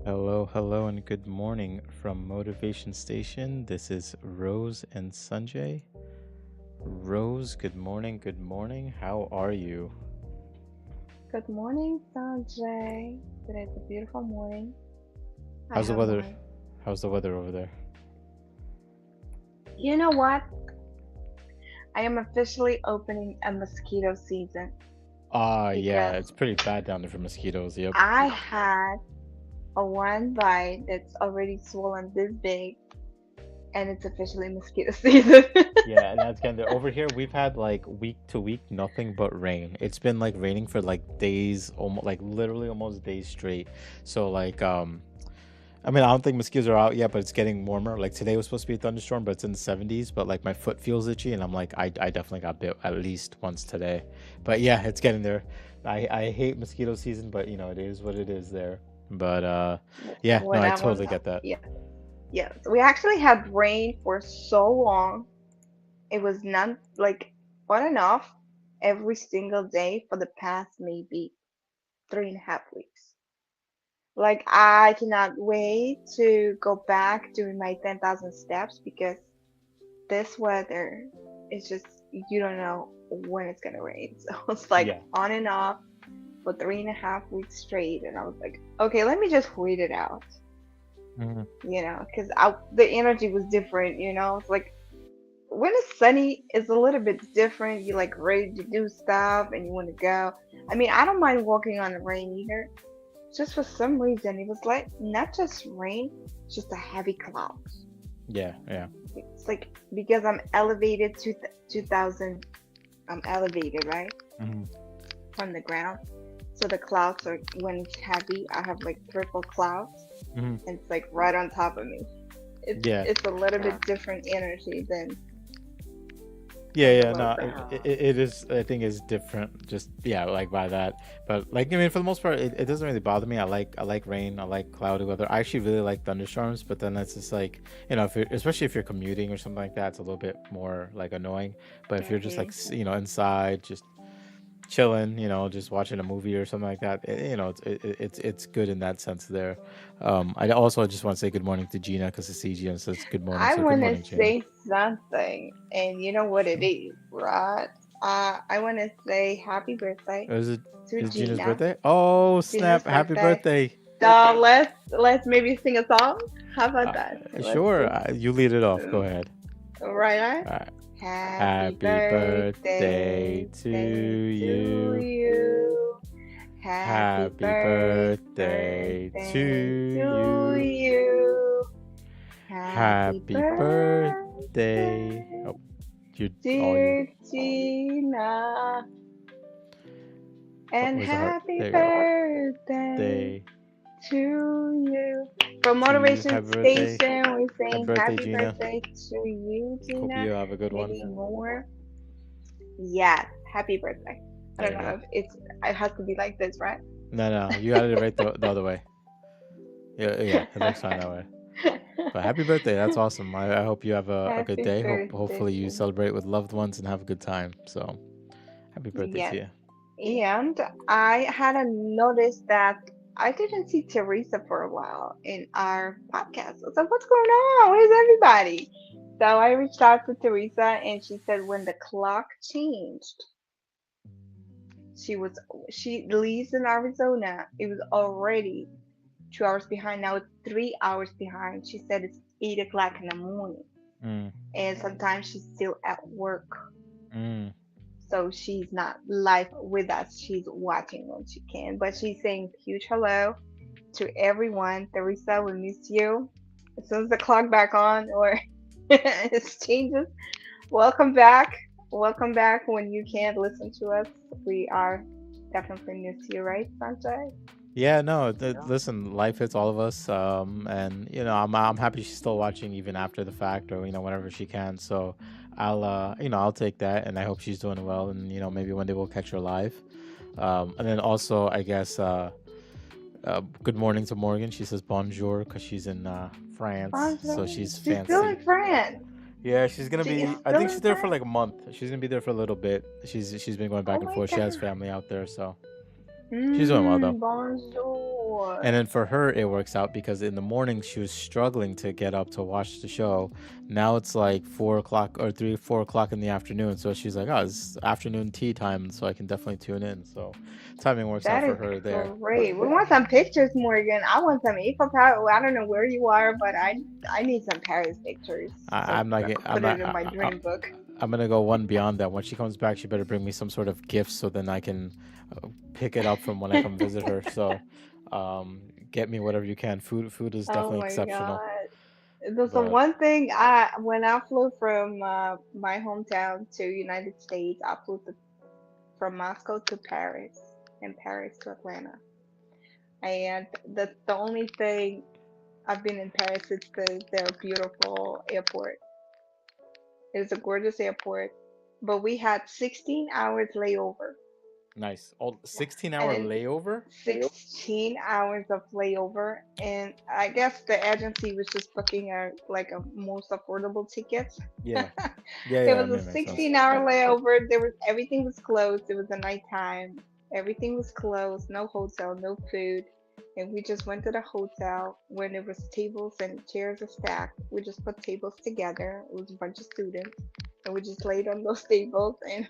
Hello, hello, and good morning from Motivation Station. This is Rose and Sanjay. Rose, good morning, good morning. How are you? Good morning, Sanjay. Today's a beautiful morning. I How's the have weather? my. How's the weather over there? You know what? I am officially opening a mosquito season Yeah, because it's pretty bad down there for mosquitoes. Yep. I had a one bite that's already swollen this big, and it's officially mosquito season. Yeah, and that's kind of over here. We've had like week to week nothing but rain. It's been like raining for like days, almost like literally almost days straight. So I mean, I don't think mosquitoes are out yet, but it's getting warmer. Like today was supposed to be a thunderstorm, but it's in the 70s. But like my foot feels itchy, and I'm like, I definitely got bit at least once today. But yeah, it's getting there. I hate mosquito season, but it is what it is there. But yeah, no, I Whatever. totally get that. Yeah, yes. We actually had rain for so long. It was not like on and off every single day for the past maybe 3.5 weeks. Like I cannot wait to go back doing my 10,000 steps because this weather is just you don't know when it's gonna rain. So it's like Yeah. on and off for 3.5 weeks straight, and I was like, okay, let me just wait it out, Mhm. because the energy was different. It's like when it's sunny, it's a little bit different. You're like ready to do stuff and you want to go. I mean, I don't mind walking on the rain either. Just for some reason, it was like not just rain, just a heavy cloud. Yeah, yeah. It's like because I'm elevated to 2000, I'm elevated, right? Hmm. From the ground. So the clouds are, when it's heavy, I have like triple clouds Hmm. and it's like right on top of me. It's Yeah. it's a little bit different energy Yeah, than the yeah, low no, ground. it is. I think is different. Just yeah, like by that. But like, I mean, for the most part, it doesn't really bother me. I like rain. I like cloudy weather. I actually really like thunderstorms. But then that's just like if you're, especially if you're commuting or something like that, it's a little bit more like annoying. But if you're just like Hmm. inside, just chilling, just watching a movie or something like that, it's good in that sense there. I also just want to say good morning to Gina because I see Gina says good morning. I So good want to morning, Gina. say something, and you know what it is, right? I want to say happy birthday Is it to is Gina's Gina. birthday? Oh Gina's snap! Happy birthday. birthday! So let's maybe sing a song. How about Uh, that? Let's sure, sing. you lead it off. Go ahead. Right on. All right. Happy Happy birthday birthday to to you. you. Happy Happy birthday to birthday to you. you. Happy Happy birthday. birthday, Oh, you all you. dear Gina. And Where's the heart? happy There you go. birthday Day to you. From to you. Motivation Happy birthday. Station, we're Happy saying birthday, happy Gina. birthday to you, Hope Gina. you have a good one. Many more. Yes, happy birthday. I There don't you know go. if it has to be like this, right? No, no, you got it right the other way. Yeah, yeah, it looks fine that way. But happy birthday. That's awesome. I hope you have a good Happy day. birthday Hopefully you to celebrate with loved ones and have a good time. So happy birthday to yes. you. And I had a notice that I didn't see Teresa for a while in our podcast. I was like, what's going on? Where's everybody? So I reached out to Teresa and she said when the clock changed, she was she lives in Arizona. It was already 2 hours behind. Now it's 3 hours behind. She said it's 8 o'clock in the morning. Mm, And sometimes she's still at work. mm. So she's not live with us. She's watching when she can. But she's saying huge hello to everyone. Teresa, we miss you. As soon as the clock back on or it changes, welcome back. Welcome back when you can't listen to us. We are definitely miss you, right, Sanjay? Yeah, no, listen, life hits all of us. And I'm happy she's still watching even after the fact or whenever she can. So I'll take that and I hope she's doing well and maybe one day we'll catch her live. And then also I guess good morning to Morgan. She says bonjour because she's in France, so Sanjay, she's she's still fancy. in France. Yeah, she's gonna She is be. I still think in she's there for France. like a month. She's gonna be there for a little bit. She's been going Oh back and my forth. She has God. family out there, so She's doing well though. Bonjour. And then for her, it works out because in the morning she was struggling to get up to watch the show. Now it's like 4 o'clock or 4 o'clock in the afternoon. So she's like, "Oh, it's afternoon tea time, so I can definitely tune in." So timing works out That for is her there. great. We want some pictures, Morgan. I want some Eiffel Tower. I don't know where you are, but I need some Paris pictures I, so I'm not. I could I'm put it not. in my dream book. I'm gonna go one beyond that. When she comes back, she better bring me some sort of gift so then I can pick it up from when I come visit her. So, get me whatever you can. Food is Oh definitely my exceptional. God. The But one thing when I flew from my hometown to United States, I flew from Moscow to Paris and Paris to Atlanta. And that's the only thing I've been in Paris. It's their beautiful airport. It is a gorgeous airport, but we had 16 hours layover. nice. All 16-hour And layover. 16 hours of layover, and I guess the agency was just booking like a most affordable tickets. Yeah. Yeah. It Yeah. I was a mean, it makes sense. 16-hour layover. There was everything was closed. It was a nighttime. Everything was closed. No hotel, no food. And we just went to the hotel when there was tables and chairs are stacked. We just put tables together. It was a bunch of students, and we just laid on those tables, and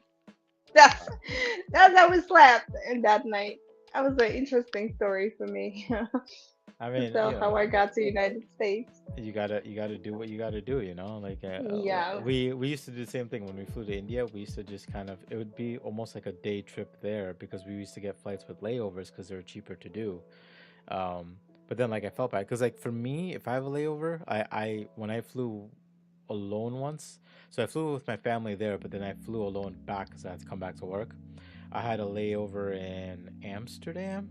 that's that's how we slept. And that night, that was an interesting story for me I to mean, tell how I got to United States. you gotta do what you gotta do. Like Yeah. we used to do the same thing when we flew to India. We used to just kind of it would be almost like a day trip there because we used to get flights with layovers because they were cheaper to do. Um, but then like I felt bad because like for me, if I have a layover, I when I flew alone once, so I flew with my family there, but then I flew alone back because I had to come back to work. I had a layover in Amsterdam,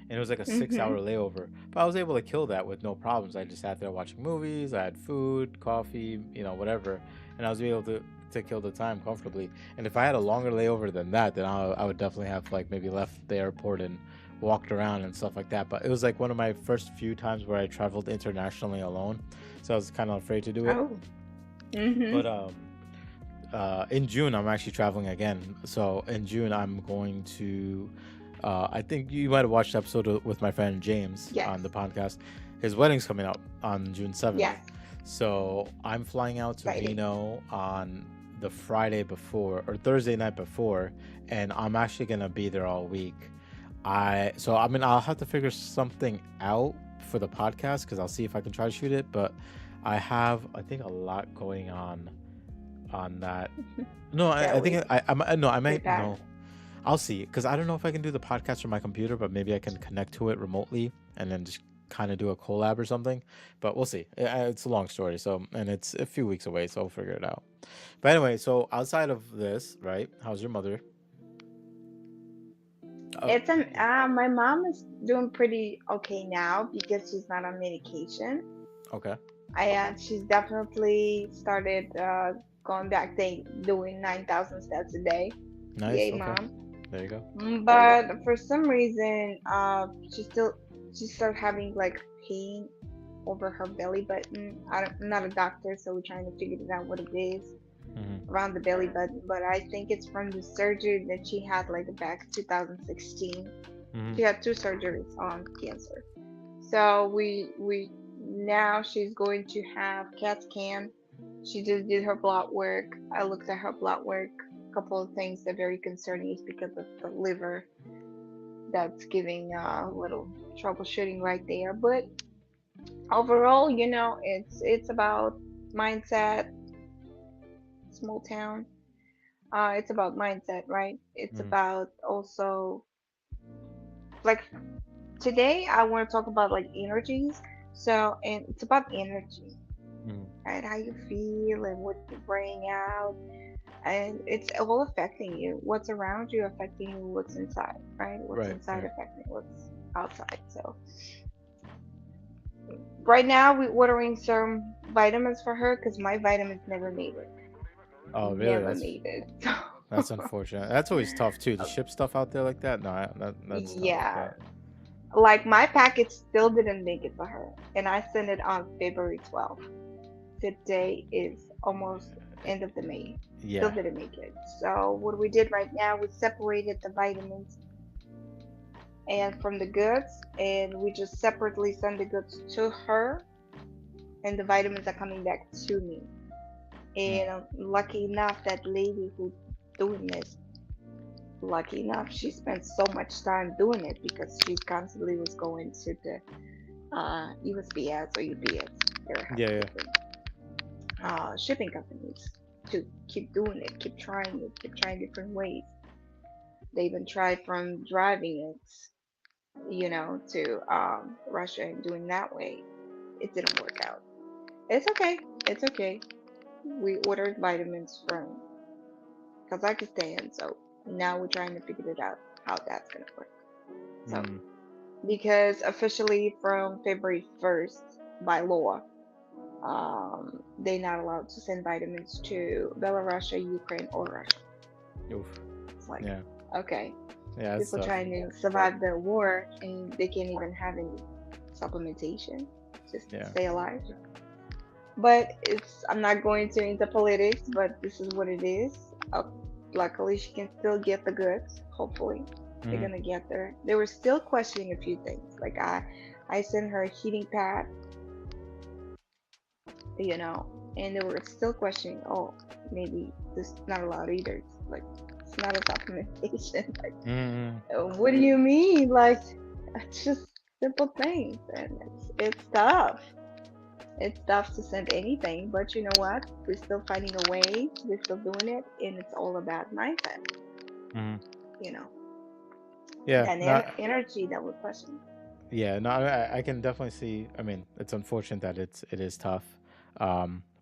and it was like a six Mhm. hour layover. But I was able to kill that with no problems. I just sat there watching movies. I had food, coffee, whatever, and I was able to kill the time comfortably. And if I had a longer layover than that, then I would definitely have like maybe left the airport and walked around and stuff like that. But it was like one of my first few times where I traveled internationally alone, so I was kind of afraid to do it. Oh. Mhm. But in June, I'm actually traveling again. So in June, I'm going to. I think you might have watched the episode with my friend James Yes. on the podcast. His wedding's coming up on June 7th. Yes. So I'm flying out to Friday. Reno on the Friday before or Thursday night before, and I'm actually gonna be there all week. I mean I'll have to figure something out for the podcast because I'll see if I can try to shoot it, but I have I think a lot going on that. No, I That think week. I no, I With might that. no. I'll see because I don't know if I can do the podcast from my computer, but maybe I can connect to it remotely and then just kind of do a collab or something. But we'll see. It's a long story, so and it's a few weeks away, so I'll figure it out. But anyway, so outside of this, right? How's your mother? Oh, It's an my mom is doing pretty okay now because she's not on medication. okay, She's definitely started going back to doing 9,000 steps a day. nice. Yay, Okay, mom. there you go. But for some reason, she started having like pain over her belly button. I'm not a doctor, so we're trying to figure it out what it is Mm-hmm. around the belly button. But I think it's from the surgery that she had like back in 2016. Mm-hmm. She had two surgeries on cancer. So we now she's going to have CAT scan. She just did her blood work. I looked at her blood work. A couple of things that are very concerning is because of the liver that's giving a little troubleshooting right there. But overall, it's about mindset, small town. It's about mindset, right? It's Mm-hmm. about also like today I want to talk about like energies. So and it's about energy, Mm-hmm. right? How you feel and what you bring out, and it's all affecting you. What's around you affecting you. What's inside, right? What's Right, inside right. affecting what's outside. So right now we're ordering some vitamins for her because my vitamins never made it. Oh, really? Never made it. That's unfortunate. That's always tough too to ship stuff out there like that. No, that's tough. Yeah, But like my package still didn't make it for her, and I sent it on February 12th. Today is almost end of the May. Still yeah. didn't make it. So what we did right now, we separated the vitamins and from the goods, and we just separately send the goods to her, and the vitamins are coming back to me. Mm. And lucky enough, that lady who doing this, lucky enough, she spent so much time doing it because she constantly was going to the USPS or UPS. They have Yeah, yeah. different shipping companies to keep doing it, keep trying it, keep trying different ways. They even tried from driving it, to Russia and doing that way. It didn't work out. It's okay. It's okay. We ordered vitamins from Kazakhstan, so now we're trying to figure it out how that's gonna work. So Mm. because officially from February 1st by law, they're not allowed to send vitamins to Belarus, Ukraine, or Russia. Oof. It's like, Yeah. okay, Yeah, that's people tough. trying to survive the war and they can't even have any supplementation just to Yeah. stay alive. But I'm not going to into politics, but this is what it is. Luckily, she can still get the goods. Hopefully, they're Hmm. gonna get there. They were still questioning a few things. Like I sent her a heating pad, and they were still questioning. Oh, maybe this is not allowed either. It's like it's not a supplementation. Like, Hmm. what do you mean? Like, it's just simple things, and it's tough. It's tough to send anything, but you know what? We're still finding a way. We're still doing it, and it's all about mindset. Hmm. You know, Yeah. that No. energy that we're pushing. Yeah. No. I can definitely see. I mean, it's unfortunate that it is tough.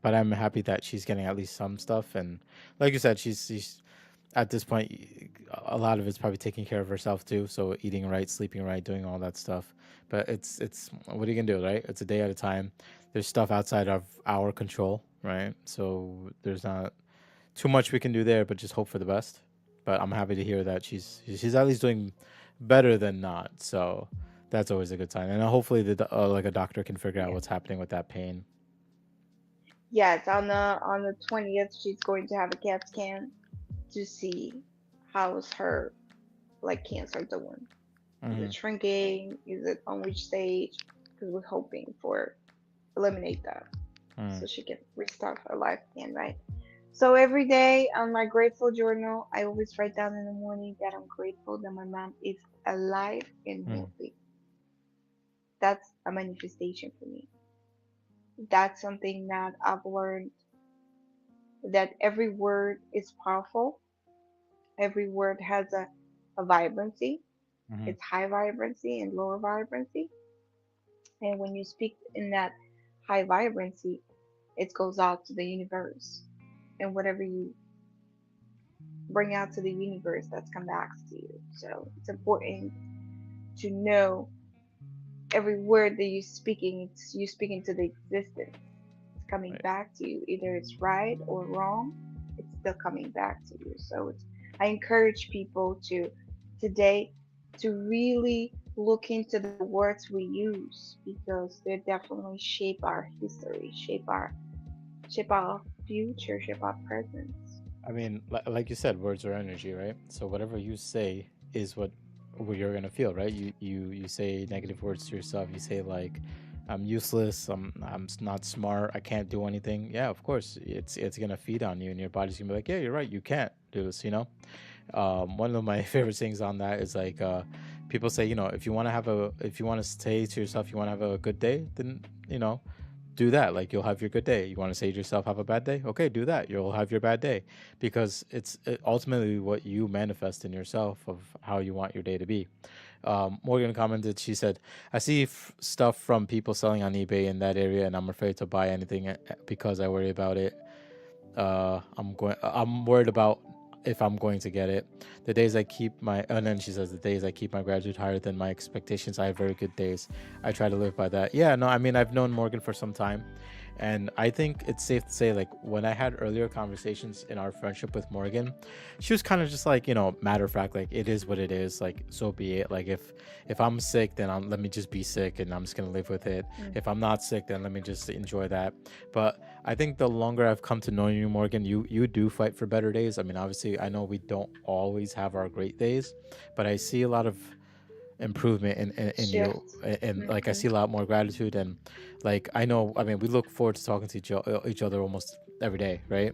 But I'm happy that she's getting at least some stuff, and like you said, she's at this point, a lot of it's probably taking care of herself too. So eating right, sleeping right, doing all that stuff. But it's what are you gonna do, right? It's a day at a time. There's stuff outside of our control, right? So there's not too much we can do there, but just hope for the best. But I'm happy to hear that she's at least doing better than not. So that's always a good sign. And hopefully like a doctor can figure out Yeah. what's happening with that pain. Yes, on the 20th, she's going to have a CAT scan to see how's her like cancer doing. Is Hmm. it shrinking? Is it on which stage? Because we're hoping for eliminate that Mm. so she can restart her life again, right? So every day on my grateful journal, I always write down in the morning that I'm grateful that my mom is alive and Mm. healthy. That's a manifestation for me. That's something that I've learned that every word is powerful. Every word has a vibrancy. Hmm. It's high vibrancy and lower vibrancy. And when you speak in that high vibrancy, it goes out to the universe. And whatever you bring out to the universe, that's come back to you. So it's important to know every word that you're speaking, it's you speaking to the existence. It's coming Right. back to you. Either it's right or wrong, it's still coming back to you. So I encourage people to today to really look into the words we use because they definitely shape our history, shape our future, shape our presence. I mean, like you said, words are energy, right? So whatever you say is what you're gonna feel, right? You say negative words to yourself. You say like, "I'm useless. I'm not smart. I can't do anything." Yeah, of course, it's gonna feed on you, and your body's gonna be like, "Yeah, you're right. You can't do this." One of my favorite things on that is like, people say, if you want to say to yourself, you want to have a good day, then do that. Like you'll have your good day. You want to say to yourself, have a bad day? Okay, do that. You'll have your bad day because it's ultimately what you manifest in yourself of how you want your day to be. Morgan commented, she said, I see stuff from people selling on eBay in that area and I'm afraid to buy anything because I worry about it. I'm worried about if I'm going to get it. The days I keep my and then she says the days I keep my gratitude higher than my expectations, I have very good days. I try to live by that. Yeah, no, I mean I've known Morgan for some time, and I think it's safe to say like when I had earlier conversations in our friendship with Morgan, she was kind of just like, matter of fact, like it is what it is, like so be it. Like if I'm sick, then let me just be sick and I'm just gonna live with it. Mm. If I'm not sick, then let me just enjoy that. But I think the longer I've come to know you, Morgan, you do fight for better days. I mean, obviously, I know we don't always have our great days, but I see a lot of improvement in you, Shift. and like I Hmm. see a lot more gratitude. And like I know, I mean, we look forward to talking to each other almost every day, right?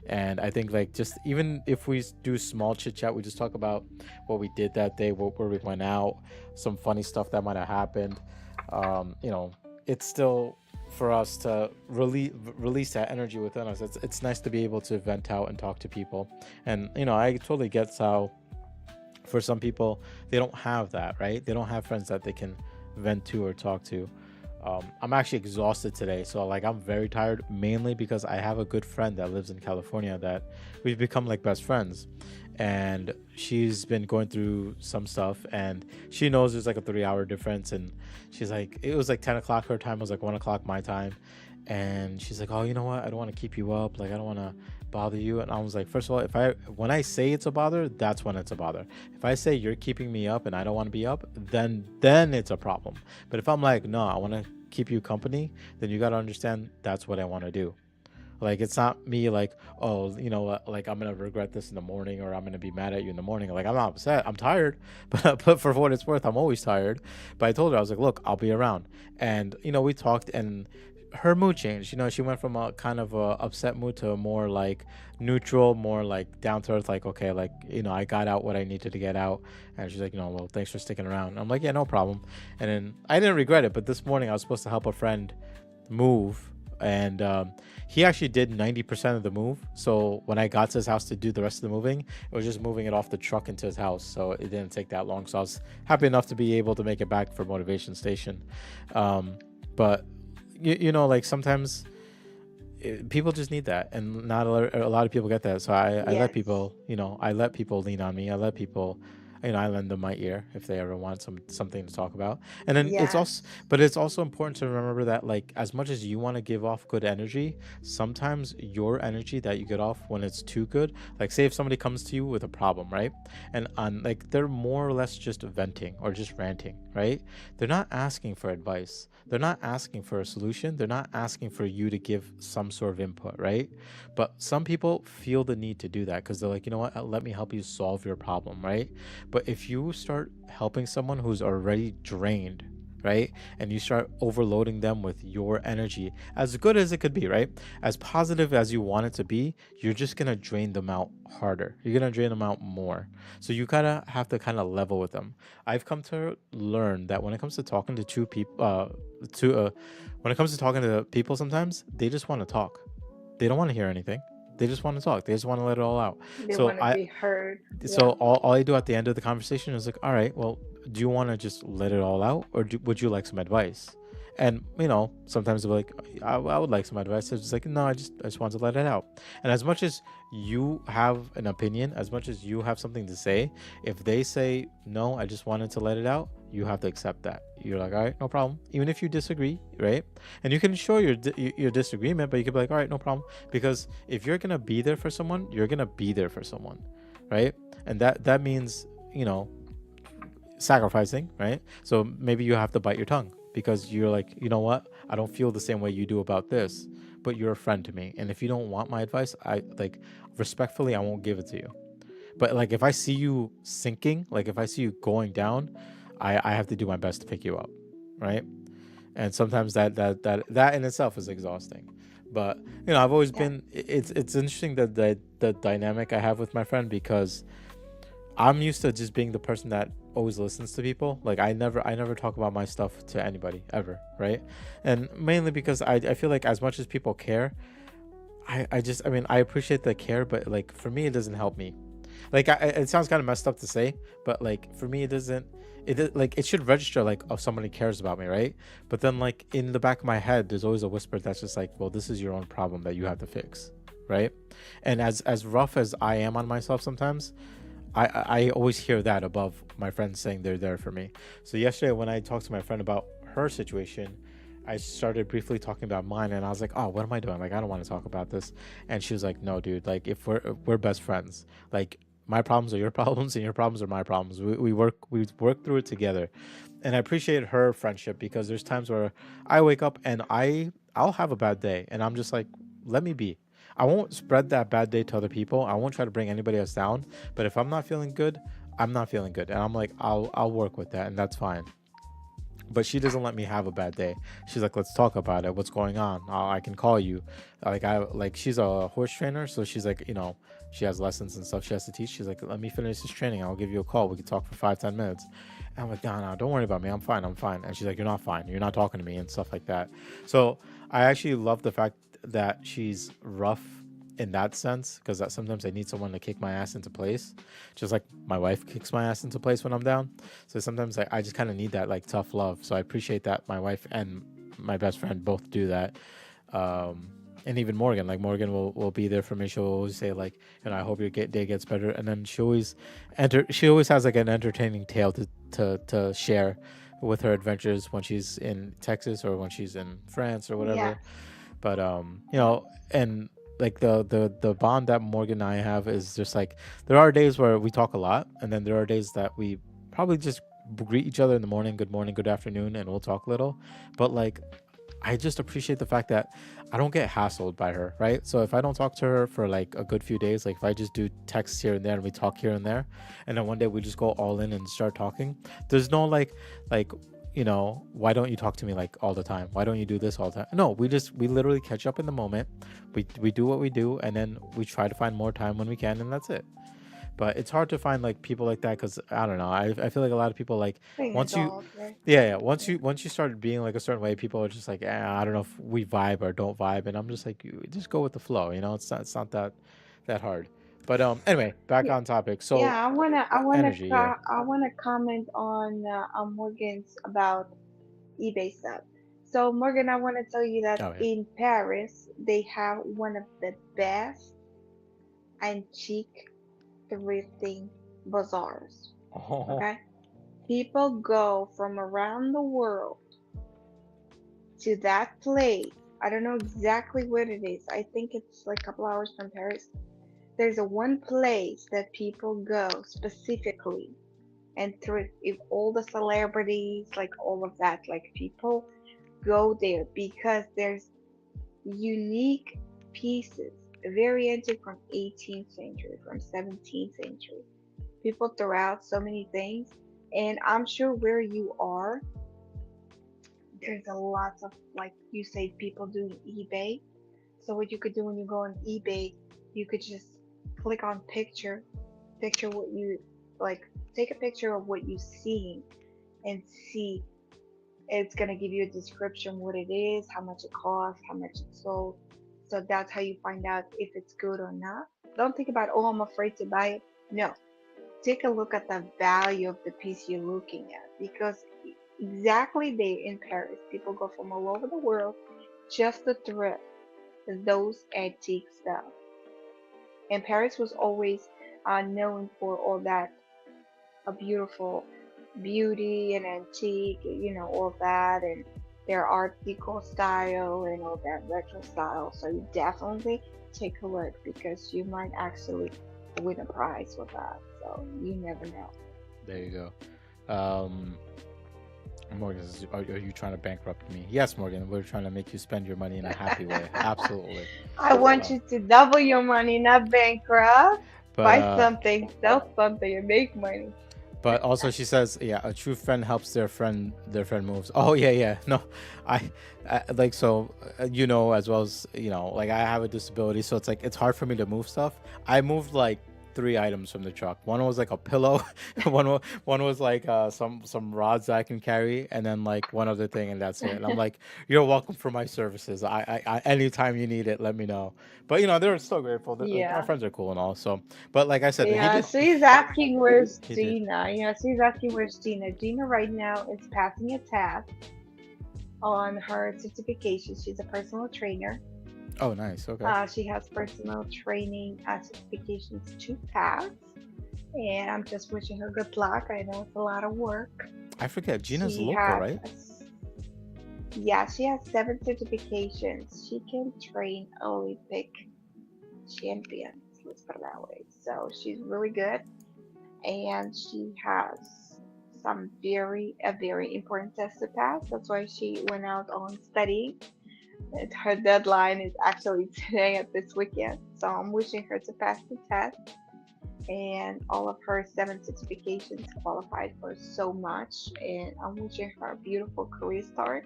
And I think like just even if we do small chit chat, we just talk about what we did that day, where we went out, some funny stuff that might have happened. You know, it's still for us to release that energy within us. It's nice to be able to vent out and talk to people. And you know, I totally get how for some people they don't have that, right? They don't have friends that they can vent to or talk to. I'm actually exhausted today, so like I'm very tired, mainly because I have a good friend that lives in California that we've become like best friends, and she's been going through some stuff, and she knows there's like a 3 hour difference, and she's like, it was like 10 o'clock her time, it was like 1 o'clock my time, and she's like, oh, you know what? I don't want to keep you up, like I don't want to bother you. And I was like, first of all, if I when I say it's a bother, that's when it's a bother. If I say you're keeping me up and I don't want to be up, then it's a problem. But if I'm like, no, I want to keep you company, then you got to understand that's what I want to do. Like it's not me like, oh, you know, like I'm gonna regret this in the morning, or I'm gonna be mad at you in the morning. Like I'm not upset, I'm tired, but for what it's worth, I'm always tired. But I told her, I was like, look, I'll be around, and you know, we talked, and her mood changed. You know, she went from a kind of a upset mood to a more like neutral, more like down to earth. Like, okay, like you know, I got out what I needed to get out, and she's like, you know, well, thanks for sticking around. And I'm like, yeah, no problem. And then I didn't regret it. But this morning, I was supposed to help a friend move, and he actually did 90% of the move. So when I got to his house to do the rest of the moving, it was just moving it off the truck into his house, so it didn't take that long. So I was happy enough to be able to make it back for motivation station. But you know, like sometimes people just need that, and not a lot of people get that. So I let Yes. people, you know, I let people lean on me. I let people, you know, I lend them my ear if they ever want something to talk about. And then it's Yes. also, but it's also important to remember that like as much as you want to give off good energy, sometimes your energy that you get off when it's too good, like say if somebody comes to you with a problem, right, and on like they're more or less just venting or just ranting, right, they're not asking for advice, they're not asking for a solution, they're not asking for you to give some sort of input, right? But some people feel the need to do that because they're like, you know what, let me help you solve your problem, right? But if you start helping someone who's already drained, right, and you start overloading them with your energy, as good as it could be, right, as positive as you want it to be, you're just gonna drain them out harder, you're gonna drain them out more. So you gotta have to kind of level with them. I've come to learn that when it comes to talking to two people, to when it comes to talking to people, sometimes they just want to talk, they don't want to hear anything, they just want to talk, they just want to let it all out. They so want to i be heard. so Yeah. all I do at the end of the conversation is like, all right, well, do you want to just let it all out, or would you like some advice? And you know, sometimes they'll be like, I would like some advice. It's just like, no, I just want to let it out. And as much as you have an opinion, as much as you have something to say, if they say no, I just wanted to let it out, you have to accept that. You're like, all right, no problem. Even if you disagree, right? And you can show your disagreement, but you could be like, all right, no problem. Because if you're gonna be there for someone, you're gonna be there for someone, right? And that means, you know, sacrificing, right? So maybe you have to bite your tongue because you're like, you know what, I don't feel the same way you do about this, but you're a friend to me, and if you don't want my advice, I like, respectfully, I won't give it to you. But like if I see you sinking, like if I see you going down, I have to do my best to pick you up, right? And sometimes that in itself is exhausting. But you know, I've always Yeah. been, it's interesting that the dynamic I have with my friend, because I'm used to just being the person that always listens to people. Like I never talk about my stuff to anybody ever, right? And mainly because I feel like as much as people care, I just, I mean, I appreciate the care, but like for me it doesn't help me. Like it sounds kind of messed up to say, but like for me it doesn't, like it should register like, oh, somebody cares about me, right? But then like in the back of my head there's always a whisper that's just like, well, this is your own problem that you have to fix, right? And as rough as I am on myself sometimes, I always hear that above my friends saying they're there for me. So yesterday when I talked to my friend about her situation, I started briefly talking about mine, and I was like, "Oh, what am I doing? Like, I don't want to talk about this." And she was like, "No, dude. Like, if we're best friends. Like, my problems are your problems, and your problems are my problems. We work through it together." And I appreciate her friendship because there's times where I wake up and I'll have a bad day, and I'm just like, "Let me be." I won't spread that bad day to other people. I won't try to bring anybody else down. But if I'm not feeling good, I'm not feeling good, and I'm like, I'll work with that, and that's fine. But she doesn't let me have a bad day. She's like, let's talk about it. What's going on? I can call you. Like she's a horse trainer, so she's like, she has lessons and stuff she has to teach. She's like, let me finish this training. I'll give you a call. We can talk for 5, 10 minutes. And I'm like, no, no, don't worry about me. I'm fine. I'm fine. And she's like, you're not fine. You're not talking to me and stuff like that. So I actually love the fact that she's rough in that sense, because that sometimes I need someone to kick my ass into place, just like my wife kicks my ass into place when I'm down. So sometimes I just kind of need that like tough love. So I appreciate that my wife and my best friend both do that. Um, and even Morgan, like Morgan will be there for me. She'll always say like, I hope your day gets better. And then she always has like an entertaining tale to share with her adventures when she's in Texas or when she's in France or Yes. whatever. But and like the bond that Morgan and I have is just like, there are days where we talk a lot, and then there are days that we probably just greet each other in the morning, good afternoon, and we'll talk a little. But like, I just appreciate the fact that I don't get hassled by her, right? So if I don't talk to her for like a good few days, like if I just do texts here and there and we talk here and there, and then one day we just go all in and start talking, there's no like, why don't you talk to me like all the time? Why don't you do this all the time? No, we literally catch up in the moment. We do what we do, and then we try to find more time when we can, and that's it. But it's hard to find like people like that, because I don't know. I feel like a lot of people like, Being once you, adult, right? yeah, Yeah. once you start being like a certain way, people are just like, I don't know if we vibe or don't vibe, and I'm just like, you just go with the flow. It's not that hard. But anyway, back Yeah. on topic. So Yeah, energy, yeah. I wanna comment on Morgan's about eBay stuff. So Morgan, I wanna tell you that Oh yeah. in Paris they have one of the best antique thrifting bazaars. Oh, Okay, people go from around the world to that place. I don't know exactly what it is. I think it's like a couple hours from Paris. There's a one place that people go specifically and thrift. If all the celebrities, like all of that, like people go there because there's unique pieces, very antique from 18th century, from 17th century. People throw out so many things, and I'm sure where you are, there's a lot of, like you say, people doing eBay. So what you could do when you go on eBay, you could just click on picture what you like, take a picture of what you see and see. It's gonna give you a description what it is, how much it costs, how much it's sold. So that's how you find out if it's good or not. Don't think about, oh, I'm afraid to buy it. No, take a look at the value of the piece you're looking at, because exactly there in Paris, people go from all over the world just to thrift those antique stuff. And Paris was always known for all that beautiful beauty and antique, all that, and their Art Deco style and all that retro style. So you definitely take a look because you might actually win a prize with that. So you never know. there you go. Um, Morgan, are you trying to bankrupt me? Yes, Morgan. We're trying to make you spend your money in a happy way. Absolutely. I want Uh, you to double your money, not bankrupt. but Buy something, sell something, and make money. also she says, yeah, a true friend helps their friend moves. Oh yeah, yeah. No, I like, so as well as like, I have a disability, so it's like it's hard for me to move stuff. I moved like three items from the truck. One was like a pillow, one was like some rods that I can carry, and then like one other thing, and that's it. And I'm like, you're welcome for my services. I anytime you need it, let me know. But they're still grateful. Like, my Yeah. friends are cool and all. So, but like I said, he Yeah, did. she's asking where's He did. Gina. Yeah, she's asking where's Gina. Gina right now is passing a test on her certification. She's a personal trainer. Oh, nice. Okay. She has personal training certifications to pass. And I'm just wishing her good luck. I know it's a lot of work. I forget. Gina's She local, has, right? yeah, she has 7 certifications. She can train Olympic champions, let's put it that way. So she's really good, and she has some a very important test to pass. That's why she went out on studying. And her deadline is actually today at this weekend. So I'm wishing her to pass the test. and all of her 7 certifications qualified for so much. And I'm wishing her a beautiful career start.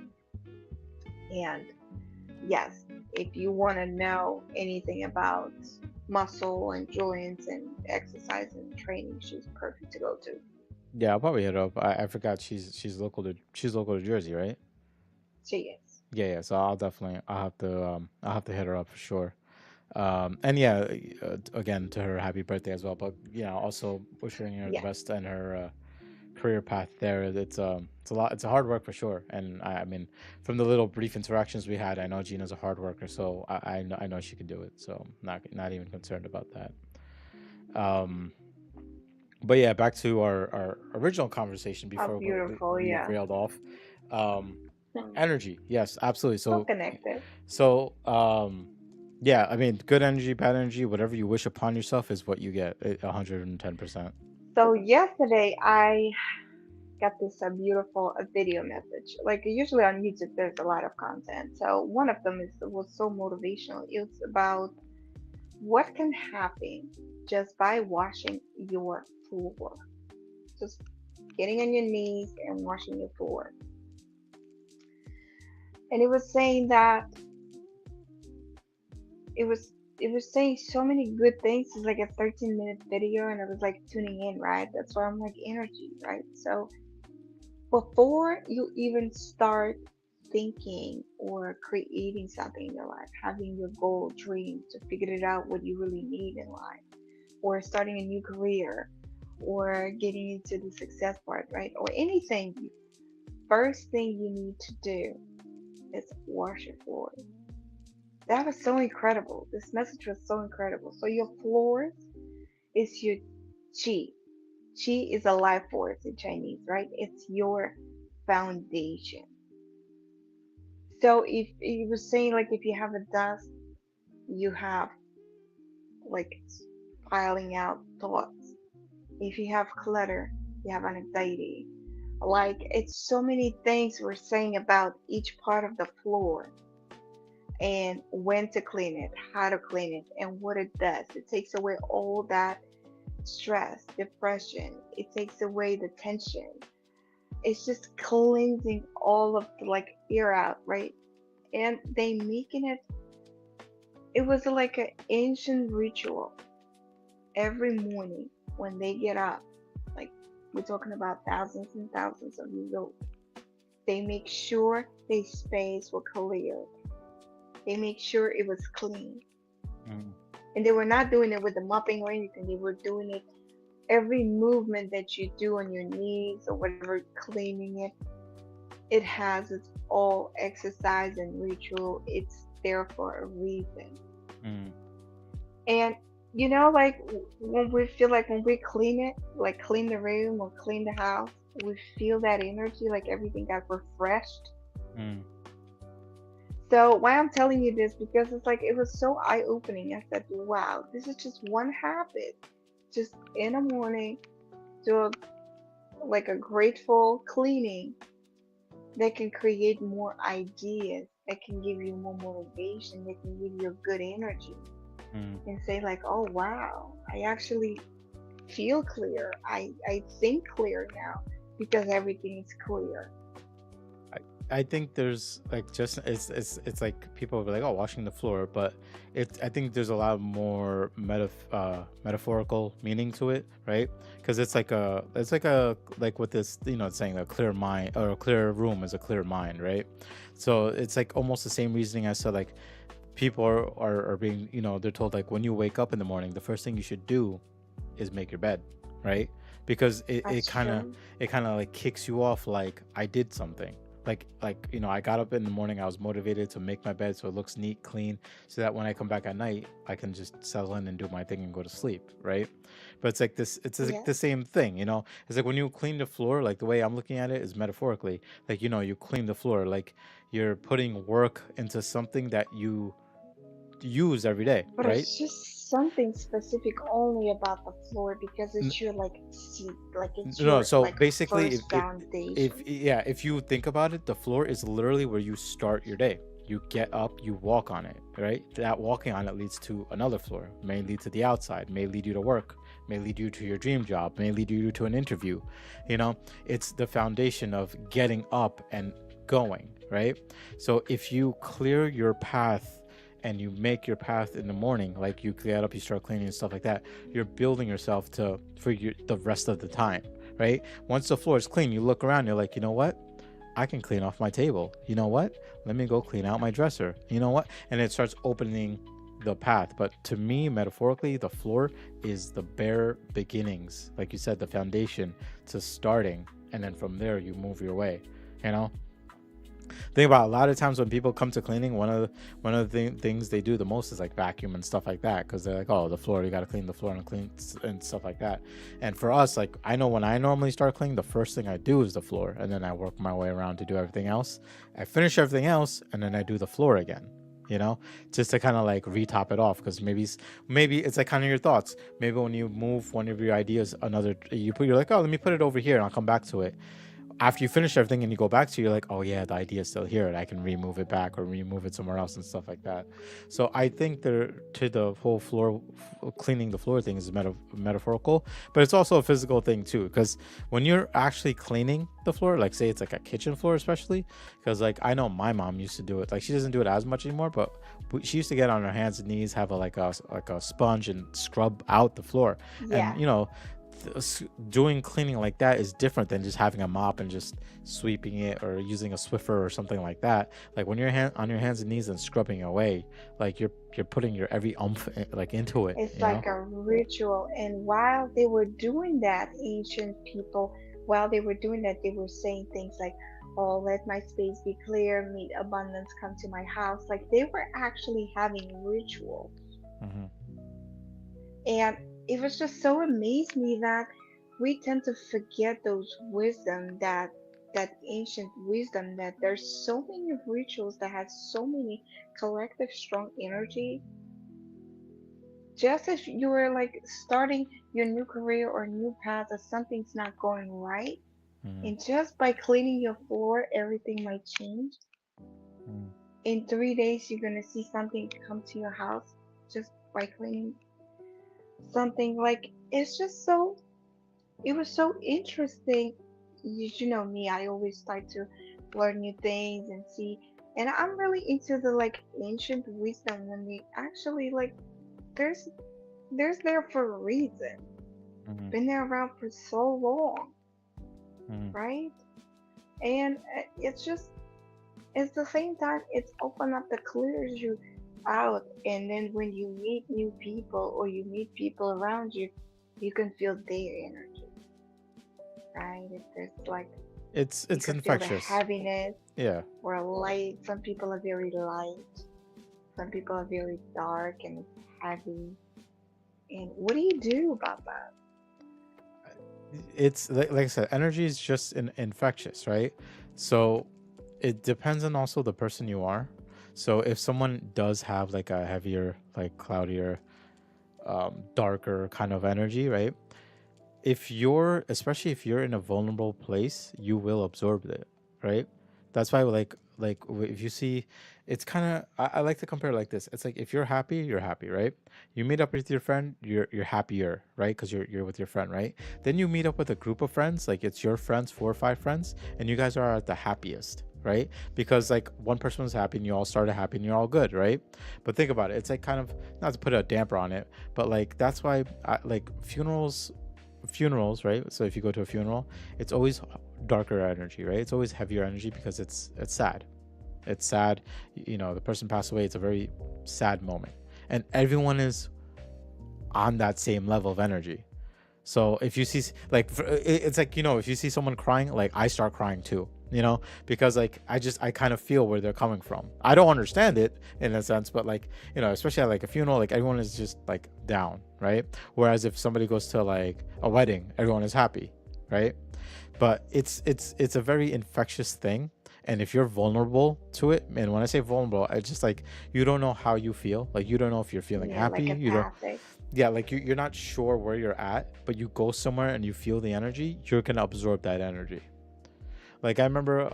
And yes, if you want to know anything about muscle and joints and exercise and training, she's perfect to go to. Yeah, I'll probably hit her up. I forgot she's local to Jersey, right? She is. Yeah, yeah. So I'll have to hit her up for sure. And yeah, again to her, happy birthday as well. But also wishing her the Yes. best in her career path there. It's a lot. It's a hard work for sure. And I mean, from the little brief interactions we had, I know Gina's a hard worker, so I know she could do it. So not even concerned about that. Um, but yeah, back to our original conversation How before beautiful, we yeah. railed off. Um, Hmm. Energy, yes, absolutely. So So connected. so yeah, I mean, good energy, bad energy, whatever you wish upon yourself is what you get. 110%. So yesterday I got this beautiful video message. Like usually on YouTube, there's a lot of content. So one of them is was so motivational. It's about what can happen just by washing your floor. Just getting on your knees and washing your floor. And it was saying that it was it was saying so many good things. It's like a 13-minute video, and I was like tuning in, right? That's why I'm like energy, right? So before you even start thinking or creating something in your life, having your goal, dream to figure it out what you really need in life, or starting a new career, or getting into the success part, right? Or anything, first thing you need to do is wash your floors. That was so incredible. This message was so incredible. So your floors is your chi. Chi is a life force in Chinese, right? It's your foundation. So if you were saying like if you have a dust, you have like piling out thoughts. If you have clutter, you have anxiety. Like it's so many things we're saying about each part of the floor and when to clean it, how to clean it, and what it does. It takes away all that stress, depression. It takes away the tension. It's just cleansing all of the like air out, right? And they making it. It was like an ancient ritual every morning when they get up. Like we're talking about thousands and thousands of years old. They make sure their space was cleared. They make sure it was clean. Mm, And they were not doing it with the mopping or anything. They were doing it every movement that you do on your knees or whatever, cleaning it. It has its all exercise and ritual. It's there for a reason. mm, And like when we feel like when we clean it, like clean the room or clean the house, we feel that energy, like everything got refreshed. mm, So why I'm telling you this because it's like it was so eye opening. I said, wow, this is just one habit. Just in the morning, do like a grateful cleaning that can create more ideas, that can give you more motivation, that can give you a good energy mm. and say like, oh wow, I actually feel clear. I think clear now because everything is clear. I I think there's like just it's like people will be like, oh, washing the floor, but I think there's a lot more metaphorical meaning to it, right? Because like what this it's saying a clear mind or a clear room is a clear mind, right? So it's like almost the same reasoning as to like people are being they're told like when you wake up in the morning, the first thing you should do is make your bed, right? Because That's true. it kind of like kicks you off like I did something. I got up in the morning, I was motivated to make my bed so it looks neat, clean, so that when I come back at night, I can just settle in and do my thing and go to sleep, right? But it's like this, it's like Yeah. the same thing, you know? It's like when you clean the floor, like the way I'm looking at it is metaphorically, like, you clean the floor, like you're putting work into something that you use every day, But right? it's just something specific only about the floor because it's your like seat, like it's No, your so like basically, first foundation. if you think about it, the floor is literally where you start your day. You get up, you walk on it, right? That walking on it leads to another floor, may lead to the outside, may lead you to work, may lead you to your dream job, may lead you to an interview. You know, it's the foundation of getting up and going, right? So if you clear your path and you make your path in the morning, like you get up, you start cleaning and stuff like that, you're building yourself to for the rest of the time, right? Once the floor is clean, you look around, you're like, you know what? I can clean off my table. You know what? Let me go clean out my dresser. You know what? And it starts opening the path. But to me, metaphorically, the floor is the bare beginnings. Like you said, the foundation to starting. And then from there, you move your way. You know? Think about a lot of times when people come to cleaning, one of the things they do the most is like vacuum and stuff like that, because they're like, oh, the floor, you got to clean the floor and clean and stuff like that. And for us, like, I know when I normally start cleaning, the first thing I do is the floor, and then I work my way around to do everything else. I finish everything else, and then I do the floor again. You know, just to kind of like retop it off, because maybe it's like kind of your thoughts. Maybe when you move one of your ideas, you're like, oh, let me put it over here, and I'll come back to it after you finish everything and you go back to, you're like, oh yeah, the idea is still here and I can remove it back or remove it somewhere else and stuff like that. So I think there to the whole floor cleaning the floor thing is metaphorical, but it's also a physical thing too, because when you're actually cleaning the floor, like say it's like a kitchen floor especially, because like I know my mom used to do it, like she doesn't do it as much anymore, but she used to get on her hands and knees, have like a sponge and scrub out the floor. And Yeah, you know, doing cleaning like that is different than just having a mop and just sweeping it or using a Swiffer or something like that. Like when you're on your hands and knees and scrubbing away, like you're putting your every like into it, it's you know. like a ritual. And while they were doing that, ancient people, while they were doing that, they were saying things like, oh, let my space be clear, meet abundance come to my house. Like they were actually having rituals. Hmm. And it was just so amazed me that we tend to forget those wisdom that ancient wisdom that there's so many rituals that has so many collective strong energy. Just as you were like starting your new career or new path, as something's not going right, Hmm. and just by cleaning your floor, everything might change. Hmm. In 3 days, you're gonna see something come to your house just by cleaning something. Like it's just so it was so interesting. You know me, I always like to learn new things and see. And I'm really into the like ancient wisdom when they actually like there's there's there for a reason. Hmm. Been there around for so long, Hmm. right? And it's just it's the same time it's open up that clears you out. And then when you meet new people or you meet people around you, you can feel their energy, right? It's like you It's can feel the infectious. heaviness Yeah. or light. Some people are very light, some people are very dark and heavy. And what do you do about that? It's like I said, energy is just infectious, right? So it depends on also the person you are. So if someone does have like a heavier, like cloudier, darker kind of energy, right? If you're, especially if you're in a vulnerable place, you will absorb it, right? That's why if you see, it's kind of, I like to compare it like this. It's like if you're happy, you're happy, right? You meet up with your friend, you're happier, right? Because you're with your friend, right? Then you meet up with a group of friends, like it's your friends, 4 or 5 friends, and you guys are at the happiest, right? Because like one person was happy and you all started happy and you're all good, right? But think about it, it's like kind of, not to put a damper on it, but like that's why like funerals, right? So if you go to a funeral, it's always darker energy, right? It's always heavier energy because it's sad. It's sad. You know, the person passed away. It's a very sad moment, and everyone is on that same level of energy. So if you see like it's like, you know, if you see someone crying, like I start crying too, you know, because like I kind of feel where they're coming from. I don't understand it in a sense, but like, you know, especially at like a funeral, like everyone is just like down, right? Whereas if somebody goes to like a wedding, everyone is happy, right? But it's a very infectious thing. And if you're vulnerable to it, and when I say vulnerable, it's just like you don't know how you feel. Like you don't know if you're feeling Yeah, happy. like You don't, empathic. yeah, like you're not sure where you're at, but you go somewhere and you feel the energy, you're gonna absorb that energy. Like I remember,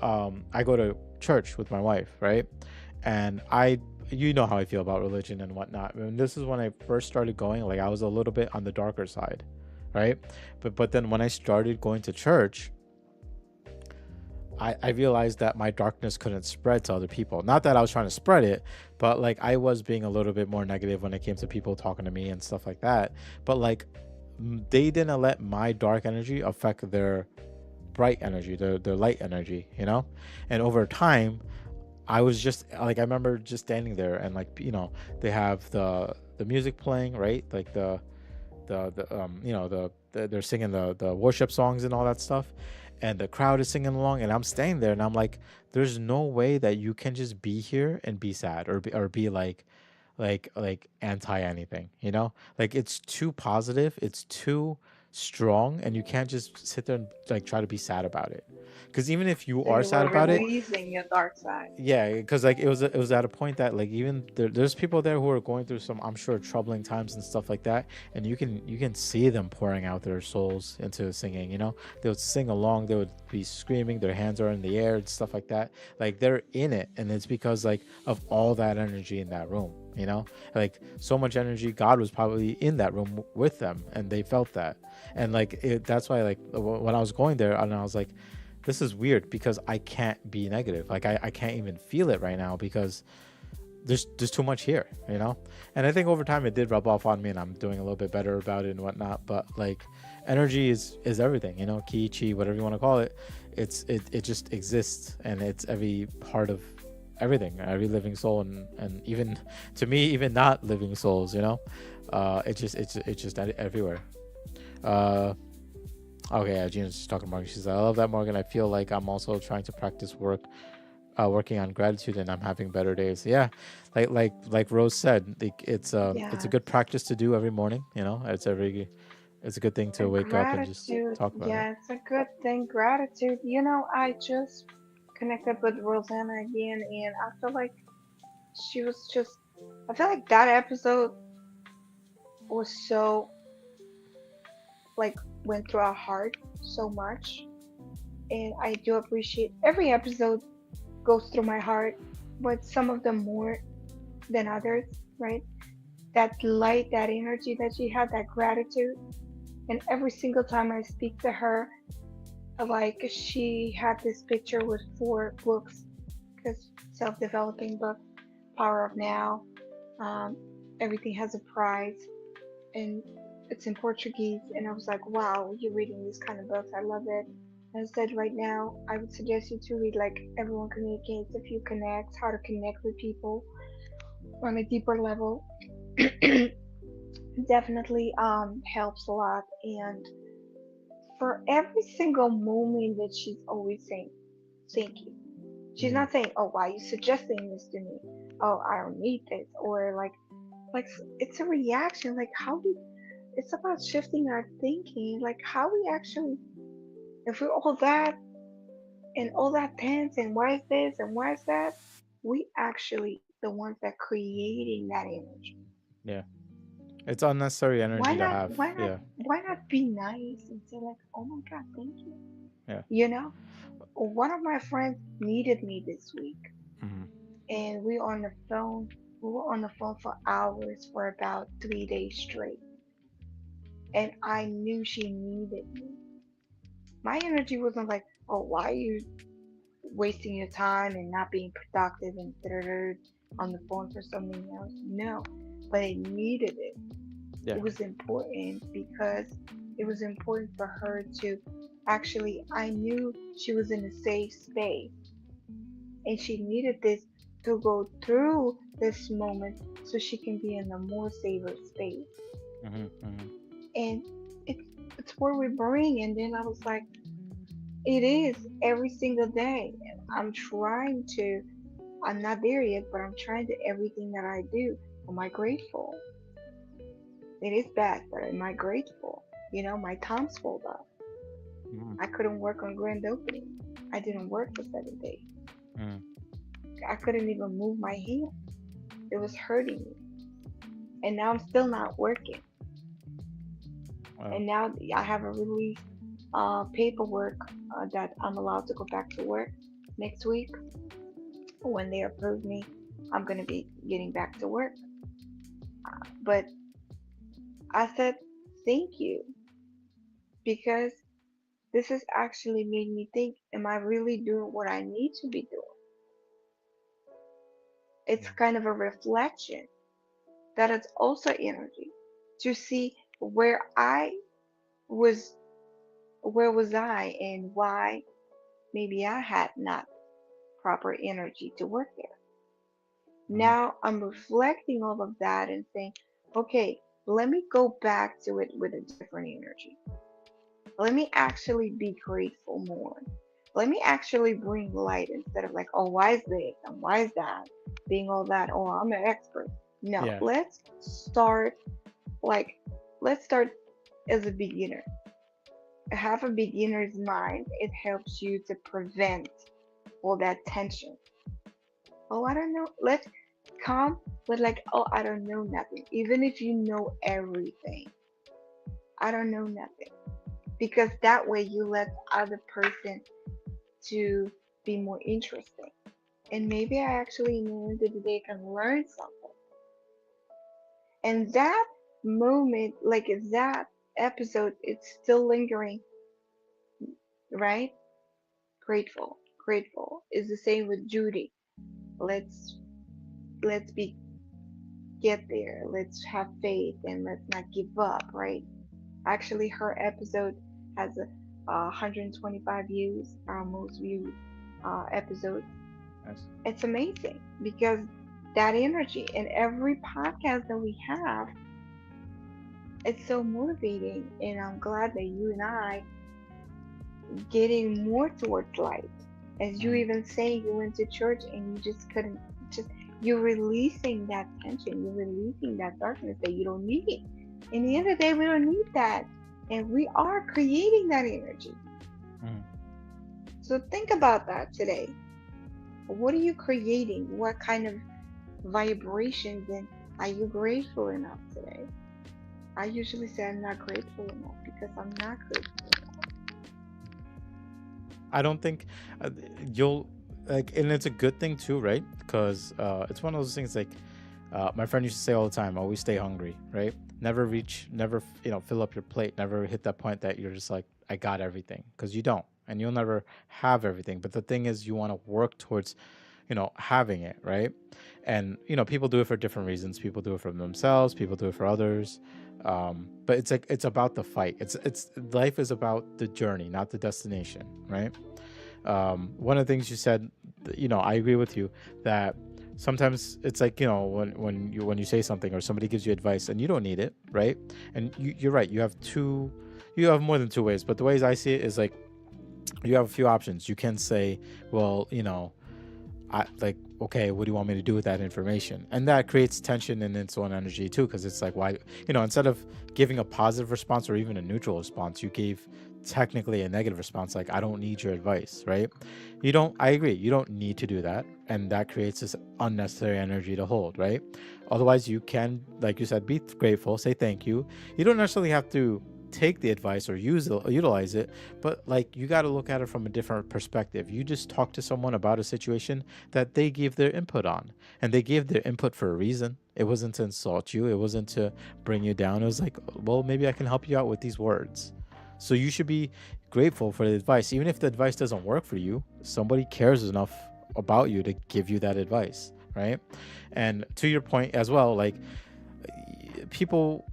I go to church with my wife, right? And you know how I feel about religion and whatnot. And this is when I first started going. Like I was a little bit on the darker side, right? But then when I started going to church, I realized that my darkness couldn't spread to other people. Not that I was trying to spread it, but like I was being a little bit more negative when it came to people talking to me and stuff like that. But like they didn't let my dark energy affect their bright energy, their light energy, you know? And over time, I was just like, I remember just standing there and like, they have the music playing, right? Like they're singing the worship songs and all that stuff, and the crowd is singing along, and I'm standing there and I'm like, there's no way that you can just be here and be sad or be like anti anything, like it's too positive, it's too strong, and you can't just sit there and like try to be sad about it, because even if you So are you sad were about it, releasing your dark side. yeah, because like it was at a point that like even there's people there who are going through some, I'm sure, troubling times and stuff like that, and you can see them pouring out their souls into singing, they would sing along, they would be screaming, their hands are in the air and stuff like that, like they're in it, and it's because like of all that energy in that room, like so much energy. God was probably in that room with them, and they felt that. And like that's why, like when I was going there and I was like, this is weird because I can't be negative. Like I can't even feel it right now because there's too much here, And I think over time it did rub off on me, and I'm doing a little bit better about it and whatnot. But like energy is everything, ki, chi, whatever you want to call it. It just exists, and it's every part of everything, every living soul, and even to me, even not living souls, it's just everywhere. Uh, Okay, yeah, Gina's just talking to Morgan. She said, "I love that, Morgan. I feel like I'm also trying to practice working on gratitude, and I'm having better days." Yeah, like Rose said, like, it's a Yes. good practice to do every morning. It's a good thing to And wake up and just gratitude, talk about it. yeah, it's a good thing. Gratitude. I just connected with Rosanna again, and I feel like she was just. I feel like that episode was so like went through our heart so much, and I do appreciate every episode goes through my heart, but some of them more than others, right? That light, that energy that she had, that gratitude, and every single time I speak to her, like she had this picture with four books, because self-developing book, Power of Now, um, everything has a prize, and it's in Portuguese. And I was like, wow, you're reading these kind of books. I love it. And I said, right now, I would suggest you to read like Everyone Communicates, If You Connect, How to Connect with People on a deeper level. Definitely helps a lot. And for every single moment that she's always saying, thank you. She's Mm-hmm. not saying, "Oh, why are you suggesting this to me? Oh, I don't need this," or like it's a reaction. Like how we, it's about shifting our thinking. Like how we actually, if we're all that and all that tense and why is this and why is that, we actually the ones that creating that energy. Yeah, it's unnecessary Why energy to not? have. Why not? Yeah, Why not be nice and say like, "Oh my God, thank you." yeah. You know, one of my friends needed me this week, Mm-hmm. and we were on the phone for hours for about 3 days straight, and I knew she needed me. My energy wasn't like, oh, why are you wasting your time and not being productive and on the phone for so many hours? No, but I needed it. Yeah. It was important because it was important for her to actually, I knew she was in a safe space, and she needed this to go through this moment so she can be in a more safer space. Mm-hmm. Mm-hmm. And it's it's where we bring. And then I was like, it is every single day. I'm trying to. I'm not there yet, but I'm trying to everything that I do. Am I grateful? It is bad, but am I grateful? My time's full up. Mm-hmm. I couldn't work on grand opening. I didn't work for 7 days. Mm-hmm. I couldn't even move my hand. It was hurting me. And now I'm still not working. Wow. And now I have a release paperwork that I'm allowed to go back to work next week. When they approve me, I'm going to be getting back to work. But I said, thank you. because this has actually made me think, am I really doing what I need to be doing? It's Mm. kind of a reflection that it's also energy to see was where was I and why maybe I had not proper energy to work there. Mhm. Now I'm reflecting all of that and saying, okay, let me go back to it with a different energy. Let me actually be grateful more. Let me actually bring light instead of like, oh, why is this and why is that? Being all that, oh, I'm an expert. No, Yeah. like, let's start as a beginner. Have a beginner's mind. It helps you to prevent all that tension. Oh, I don't know. Let's come with like, oh, I don't know nothing. Even if you know everything, I don't know nothing. Because that way you let the other person to be more interesting. And maybe I actually in the end of the day can learn something. And that moment, like that episode, it's still lingering, right? Grateful. Grateful is the same with Judy. Let's let's be get there. Let's have faith and let's not give up, right? Actually, her episode has 125 views, our most viewed episode. Nice. It's amazing because that energy in every podcast that we have, it's so motivating. And I'm glad that you and I getting more towards light. As you Mhm. even say, you went to church and you just couldn't just you're releasing that tension, you're releasing that darkness that you don't need. In the end of the day, we don't need that. And we are creating that energy. Mhm. So think about that today. What are you creating? What kind of vibrations, and are you grateful enough today? I usually say I'm not grateful enough because I'm not grateful enough. I don't think uh, you'll like, and it's a good thing too, right? Because it's one of those things like my friend used to say all the time: always stay hungry, right? Never reach, never fill up your plate. Never hit that point that you're just like, I got everything, because you don't, and you'll never have everything. But the thing is, you want to work towards, having it, right? And people do it for different reasons. People do it for themselves. People do it for others. But it's like it's about the fight. It's life is about the journey, not the destination, right? One of the things you said, I agree with you that sometimes it's like when you say something or somebody gives you advice and you don't need it, right? And you're right. You have more than two ways, but the ways I see it is like you have a few options. You can say, well, I like, okay, what do you want me to do with that information? And that creates tension in its own energy too, because it's like, why, instead of giving a positive response or even a neutral response, you gave technically a negative response, like, I don't need your advice, right? I agree, you don't need to do that. And that creates this unnecessary energy to hold, right? Otherwise, you can, like you said, be grateful, say thank you. You don't necessarily have to take the advice or utilize it, but like you got to look at it from a different perspective. You just talk to someone about a situation that they gave their input on, and they gave their input for a reason. It wasn't to insult you, it wasn't to bring you down. It was like, well, maybe I can help you out with these words. So you should be grateful for the advice. Even if the advice doesn't work for you, somebody cares enough about you to give you that advice, right? And to your point as well, like, people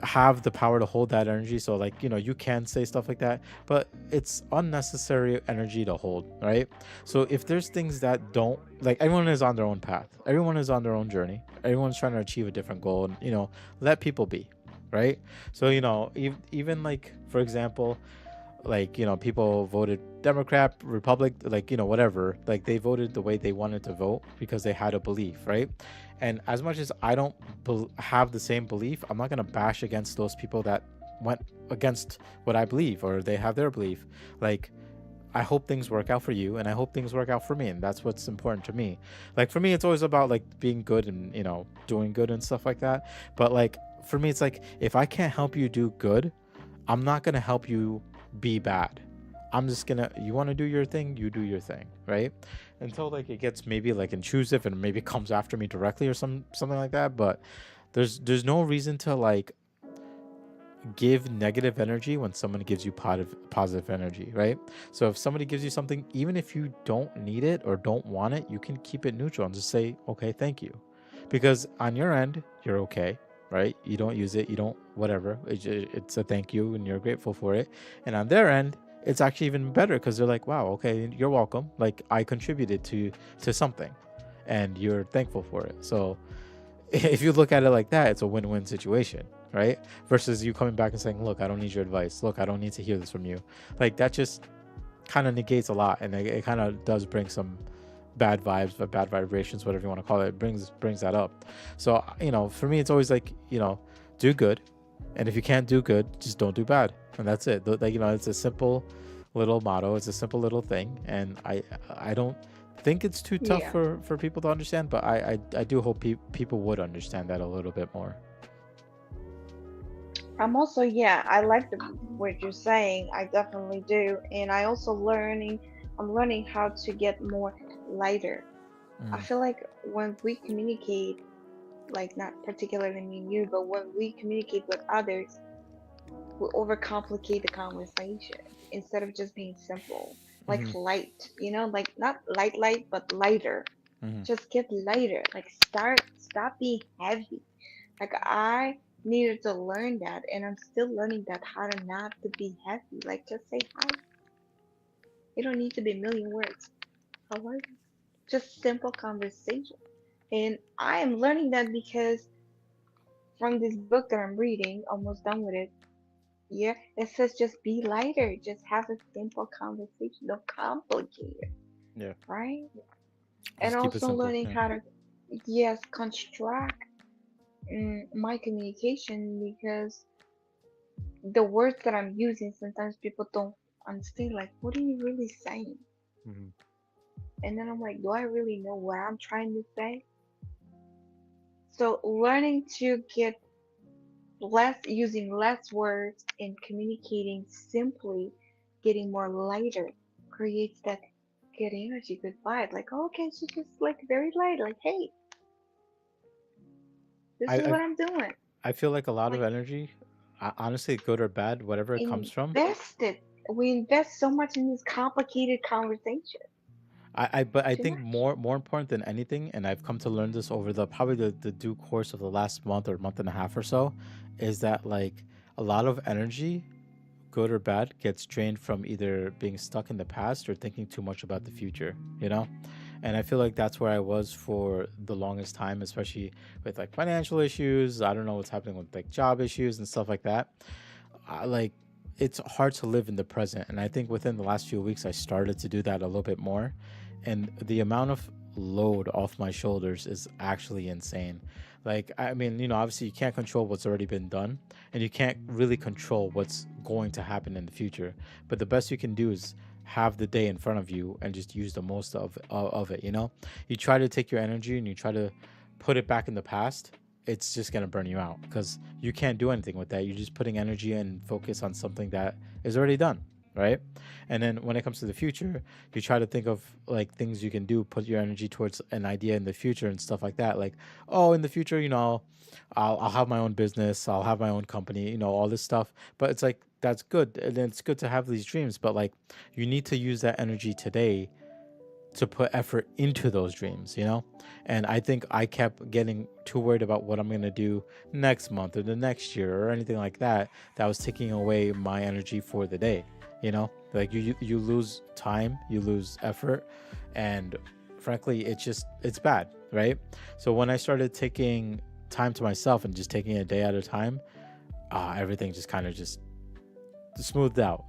have the power to hold that energy. So like, you can say stuff like that, but it's unnecessary energy to hold, right? So if there's things that don't, like, everyone is on their own path, everyone is on their own journey, everyone's trying to achieve a different goal, and let people be, right? So even like, for example, like, people voted Democrat, Republic, like, whatever, like they voted the way they wanted to vote because they had a belief, right? And as much as I don't have the same belief, I'm not going to bash against those people that went against what I believe, or they have their belief. Like, I hope things work out for you, and I hope things work out for me, and that's what's important to me. Like, for me, it's always about like being good and doing good and stuff like that. But like, for me, it's like, if I can't help you do good, I'm not gonna help you be bad. I'm just gonna, you want to do your thing, you do your thing, right? Until like it gets maybe like intrusive and maybe comes after me directly or something like that. But there's no reason to like give negative energy when someone gives you positive energy, right? So if somebody gives you something, even if you don't need it or don't want it, you can keep it neutral and just say, okay, thank you. Because on your end, you're okay, right? You don't use it, you don't, whatever. It's a thank you and you're grateful for it. And on their end, it's actually even better because they're like, wow, okay, you're welcome. Like I contributed to something and you're thankful for it. So if you look at it like that, it's a win-win situation, right? Versus you coming back and saying, "Look, I don't need your advice. Look, I don't need to hear this from you." Like that just kind of negates a lot, and it kind of does bring some bad vibes, but bad vibrations, whatever you want to call it. It brings that up. So for me, it's always like do good, and if you can't do good, just don't do bad, and that's it. Like it's a simple little motto. It's a simple little thing, and I don't think it's too tough Yeah. for people to understand, but I do hope people would understand that a little bit more. I'm also, yeah, I like what you're saying. I definitely do. And I'm learning how to get more lighter. I Mm, feel like when we communicate, like not particularly me and you, but when we communicate with others, we overcomplicate the conversation instead of just being simple, like mm-hmm, light, like not light, but lighter. mm-hmm. Just get lighter. Like stop being heavy. Like I needed to learn that, and I'm still learning that how to not to be heavy. Like just say hi. You don't need to be a million words. How are you? Just simple conversation. And I am learning that because from this book that I'm reading, almost done with it. Yeah, it says just be lighter. Just have a simple conversation. Don't complicate it, Yeah, right? And just keep it also simple. learning Yeah, how to, yes, construct my communication because the words that I'm using, sometimes people don't understand. Like, what are you really saying? mm-hmm. And then I'm like, do I really know what I'm trying to say? So learning to get using less words and communicating simply, getting more lighter, creates that good energy, good vibe. Like, oh, okay, she's just like very light. Like, hey, this I, is I what I'm doing. I feel like a lot of Like, energy, honestly, good or bad, whatever it comes from. invested. We invest so much in these complicated conversations. But I Too think much. more important than anything, and I've come to learn this over the probably the due course of the last month or month and a half or so, is that like a lot of energy, good or bad, gets drained from either being stuck in the past or thinking too much about the future, you know? And I feel like that's where I was for the longest time, especially with like financial issues. I don't know what's happening with like job issues and stuff like that. Like it's hard to live in the present, and I think within the last few weeks I started to do that a little bit more, and the amount of load off my shoulders is actually insane. Like I mean, obviously you can't control what's already been done, and you can't really control what's going to happen in the future, but the best you can do is have the day in front of you and just use the most of it. You try to take your energy and you try to put it back in the past, it's just gonna burn you out because you can't do anything with that. You're just putting energy and focus on something that is already done, right? And then when it comes to the future, you try to think of like things you can do, put your energy towards an idea in the future and stuff like that. Like, oh, in the future, I'll have my own business, I'll have my own company, all this stuff. But it's like that's good, and it's good to have these dreams, but like you need to use that energy today to put effort into those dreams. And I think I kept getting too worried about what I'm going to do next month or the next year or anything like that, that was taking away my energy for the day. Like you lose time, you lose effort, and frankly it's bad, right? So when I started taking time to myself and just taking a day at a time, everything just kind of just smoothed out.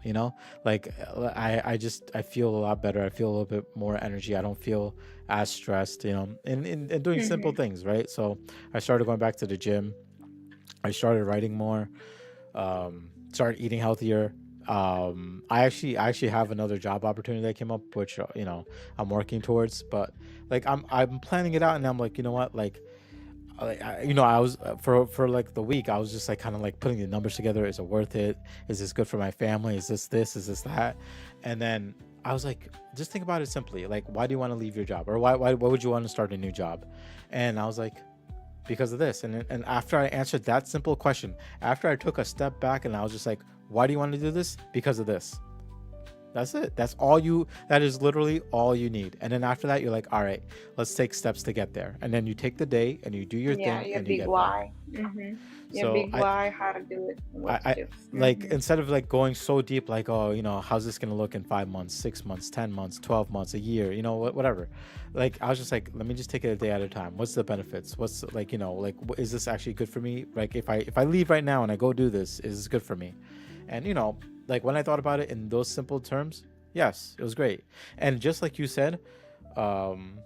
Like I feel a lot better. I feel a little bit more energy. I don't feel as stressed, and doing simple Hmm. things, right? So I started going back to the gym. I started writing more, started eating healthier. I actually have another job opportunity that came up, which I'm working towards, but like I'm planning it out, and I'm like, you know what, like I was for like the week, I was just like kind of like putting the numbers together. Is it worth it? Is this good for my family? Is this? Is this that? And then I was like, just think about it simply. Like, why do you want to leave your job, or why would you want to start a new job? And I was like, because of this. And after I answered that simple question, after I took a step back and I was just like, why do you want to do this? Because of this. That's it. That's all you, that is literally all you need. And then after that, you're like, all right, let's take steps to get there. And then you take the day and you do your Yeah, thing your and you big get there. why. Your So big why, how to do it, and what to I do. like, instead of like going so deep, like, oh, how's this gonna look in 5 months, 6 months, 10 months, 12 months, a year, whatever. Like, I was just like, let me just take it a day at a time. What's the benefits? What's like, like, is this actually good for me? Like, if I leave right now and I go do this, is this good for me? And like when I thought about it in those simple terms, yes, it was great. And just like you said, um,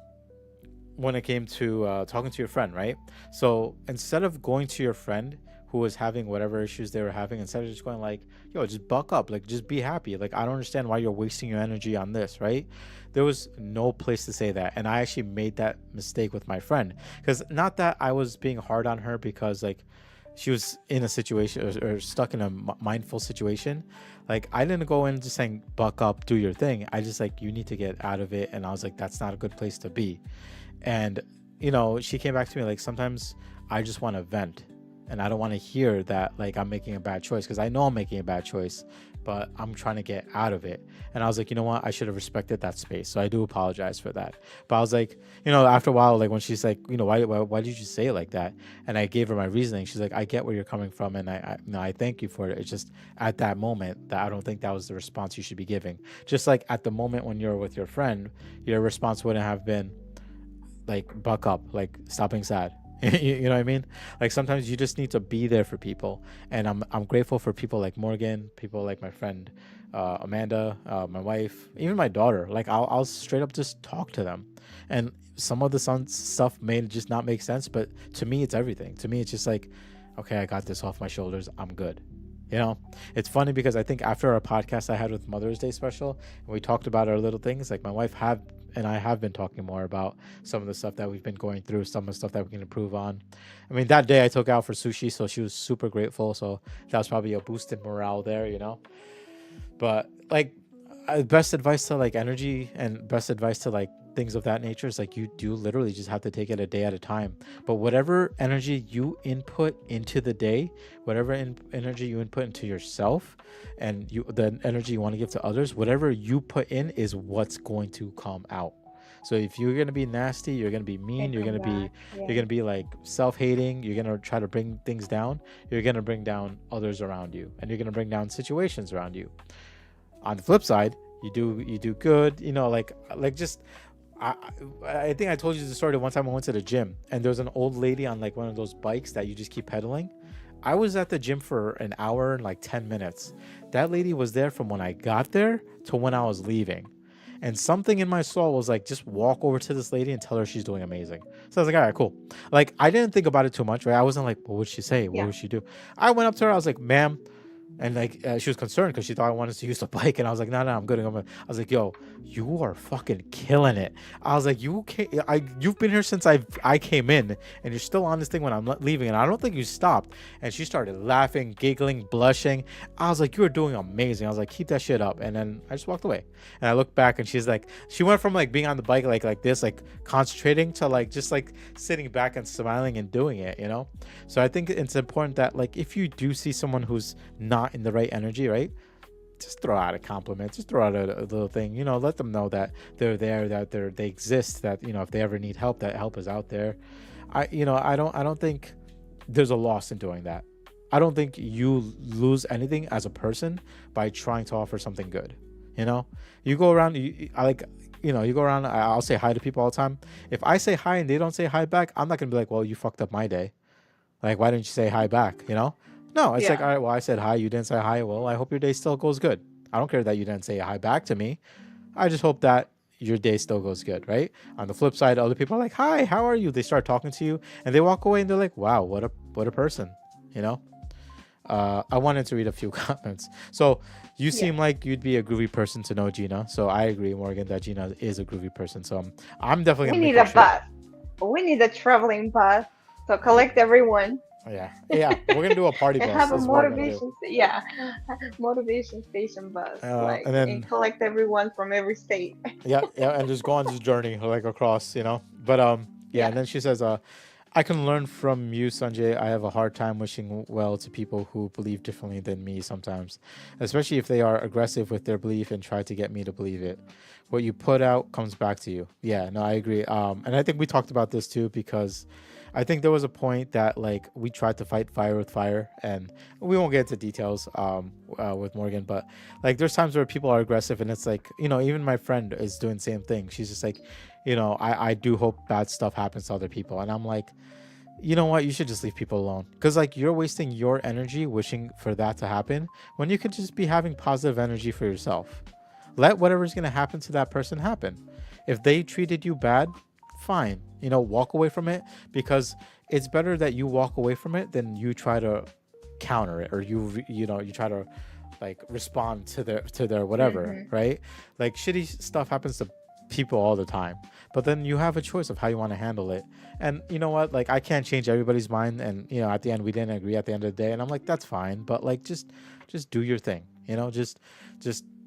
when it came to talking to your friend, right? So instead of going to your friend who was having whatever issues they were having, instead of just going like, yo, just buck up, like just be happy. Like, I don't understand why you're wasting your energy on this, right? There was no place to say that. And I actually made that mistake with my friend. Because not that I was being hard on her because like she was in a situation or stuck in a mindful situation. Like, I didn't go in just saying buck up, do your thing. I just like, you need to get out of it. And I was like, that's not a good place to be. And she came back to me like, sometimes I just want to vent and I don't want to hear that like I'm making a bad choice, because I know I'm making a bad choice, but I'm trying to get out of it. And I was like, you know what, I should have respected that space, so I do apologize for that. But I was like, after a while, like when she's like, why did you say it like that, and I gave her my reasoning, she's like, I get where you're coming from, and I thank you for it. It's just at that moment that I don't think that was the response you should be giving. Just like at the moment when you're with your friend, your response wouldn't have been like buck up, like stop being sad. You know what I mean? Like, sometimes you just need to be there for people. And I'm grateful for people like Morgan, people like my friend Amanda, my wife, even my daughter. Like, I'll straight up just talk to them. And some of the stuff may just not make sense, but to me it's everything. To me it's just like, okay, I got this off my shoulders, I'm good. you know it's funny because I think after our podcast I had with Mother's Day special, and we talked about our little things, like my wife have and I have been talking more about some of the stuff that we've been going through, some of the stuff that we can improve on. I mean, that day I took out for sushi, so she was super grateful, so that was probably a boost in morale there. But like, best advice to like energy and best advice to like things of that nature is like, you do literally just have to take it a day at a time. But whatever energy you input into the day, whatever energy you input into yourself, and the energy you want to give to others, whatever you put in is what's going to come out. So if you're gonna be nasty, you're gonna be mean, It you're come gonna be back. Yeah. you're gonna be like self-hating, you're gonna try to bring things down, you're gonna bring down others around you, and you're gonna bring down situations around you. On the flip side, you do good, like just I, I think I told you the story. One time I went to the gym and there was an old lady on like one of those bikes that you just keep pedaling. I was at the gym for an hour and like 10 minutes. That lady was there from when I got there to when I was leaving. And something in my soul was like, just walk over to this lady and tell her she's doing amazing. So I was like, all right, cool. Like, I didn't think about it too much, right? I wasn't like, what would she say? What Yeah. would she do? I went up to her. I was like, ma'am, and like she was concerned because she thought I wanted to use the bike, and I was like, no, I'm good. I was like, yo, you are fucking killing it. I was like, you've been here since I came in, and you're still on this thing when I'm leaving, and I don't think you stopped. And she started laughing, giggling, blushing. I was like, you are doing amazing. I was like, keep that shit up. And then I just walked away, and I looked back, and she's like, she went from like being on the bike like this, like concentrating, to like just like sitting back and smiling and doing it. So I think it's important that like, if you do see someone who's not in the right energy, right, just throw out a compliment, just throw out a little thing, let them know that they're there, that they exist, that if they ever need help, that help is out there. I don't think there's a loss in doing that. I don't think you lose anything as a person by trying to offer something good. You go around, I like, you go around, I'll say hi to people all the time. If I say hi and they don't say hi back, I'm not gonna be like, well, you fucked up my day. Like, why didn't you say hi back? No, it's like, Yeah. all right, well, I said hi, you didn't say hi. Well, I hope your day still goes good. I don't care that you didn't say hi back to me. I just hope that your day still goes good, right? On the flip side, other people are like, hi, how are you? They start talking to you and they walk away and they're like, wow, what a person, you know? I wanted to read a few comments. So you Yeah. seem like you'd be a groovy person to know Gina. So I agree, Morgan, that Gina is a groovy person. So I'm definitely We gonna make need a a trip. bus. We need a traveling bus. So collect everyone Yeah, yeah, we're gonna do a party and bus. have a This is what we're gonna do. yeah, motivation station bus, like, And and then collect everyone from every state. yeah, yeah, and just go on this journey like across. But yeah, Yeah. and then she says, I can learn from you, Sanjay. I have a hard time wishing well to people who believe differently than me sometimes, especially if they are aggressive with their belief and try to get me to believe it. What you put out comes back to you. Yeah, no, I agree. And I think we talked about this too because I think there was a point that like we tried to fight fire with fire, and we won't get into details with Morgan, but like there's times where people are aggressive, and it's like even my friend is doing the same thing. She's just like, I do hope bad stuff happens to other people, and I'm like, you know what, you should just leave people alone because like you're wasting your energy wishing for that to happen when you could just be having positive energy for yourself. Let whatever's going to happen to that person happen. If they treated you bad, fine, walk away from it, because it's better that you walk away from it than you try to counter it, or you try to like respond to their whatever, Hmm. right? Like shitty stuff happens to people all the time, but then you have a choice of how you want to handle it. And you know what, like I can't change everybody's mind, and at the end we didn't agree at the end of the day, and I'm like, that's fine, but like just do your thing, just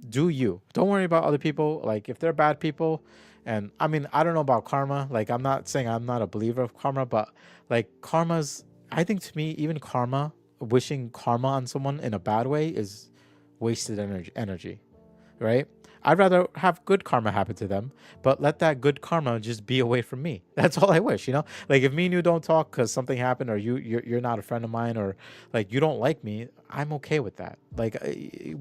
do you. Don't worry about other people. Like if they're bad people, and I mean, I don't know about karma. Like I'm not saying I'm not a believer of karma, but like karma's, I think to me, even karma, wishing karma on someone in a bad way is wasted energy, right? I'd rather have good karma happen to them, but let that good karma just be away from me. That's all I wish, Like if me and you don't talk because something happened, or you're not a friend of mine, or like you don't like me, I'm okay with that. Like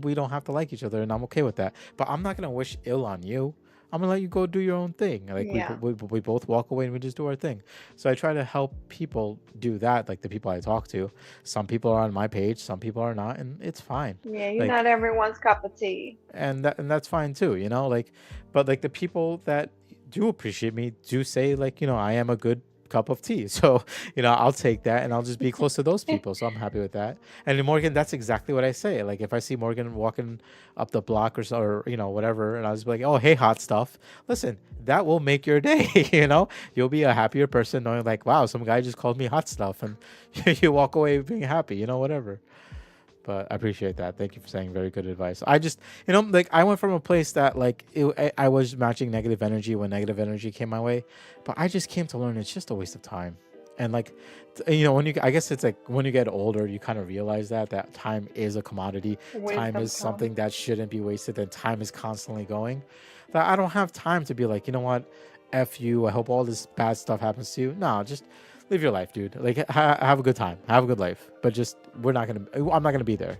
we don't have to like each other, and I'm okay with that. But I'm not gonna wish ill on you. I'm gonna let you go do your own thing. Like Yeah. we both walk away and we just do our thing. So I try to help people do that. Like the people I talk to, some people are on my page, some people are not, and it's fine. Yeah, you're Like not everyone's cup of tea. and that's fine too, like, but like the people that do appreciate me do say like, I am a good cup of tea. So I'll take that, and I'll just be close to those people, so I'm happy with that. And in Morgan, that's exactly what I say. Like if I see Morgan walking up the block, or whatever, and I'll just be like, oh hey, hot stuff, listen, that will make your day. You'll be a happier person knowing like, wow, some guy just called me hot stuff, and you walk away being happy, whatever. But I appreciate that. Thank you for saying very good advice. I just, like I went from a place that like I was matching negative energy when negative energy came my way, but I just came to learn it's just a waste of time. And like, when I guess it's like when you get older, you kind of realize that time is a commodity. Time Wisdom is comes. something that shouldn't be wasted, and time is constantly going. That I don't have time to be like, you know what, f you. I hope all this bad stuff happens to you. No, just live your life, dude. Like have a good time, have a good life. But just I'm not gonna be there,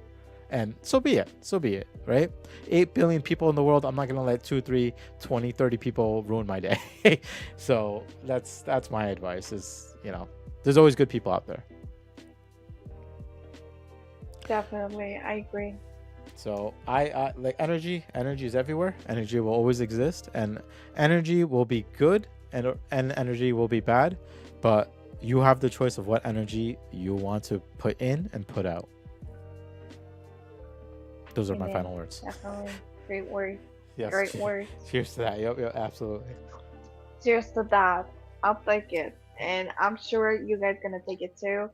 and so be it. So be it. Right? 8 billion people in the world. I'm not gonna let 2, 3, 20, 30 people ruin my day. So that's my advice. Is there's always good people out there. Definitely, I agree. So I like energy. Energy is everywhere. Energy will always exist, and energy will be good, and energy will be bad, but you have the choice of what energy you want to put in and put out. Those are my Amen. final words. Definitely. Great words. Yes. Great words. Cheers to that. Yep. Yep. Absolutely. Cheers to that. I'll take it. And I'm sure you guys gonna take it too.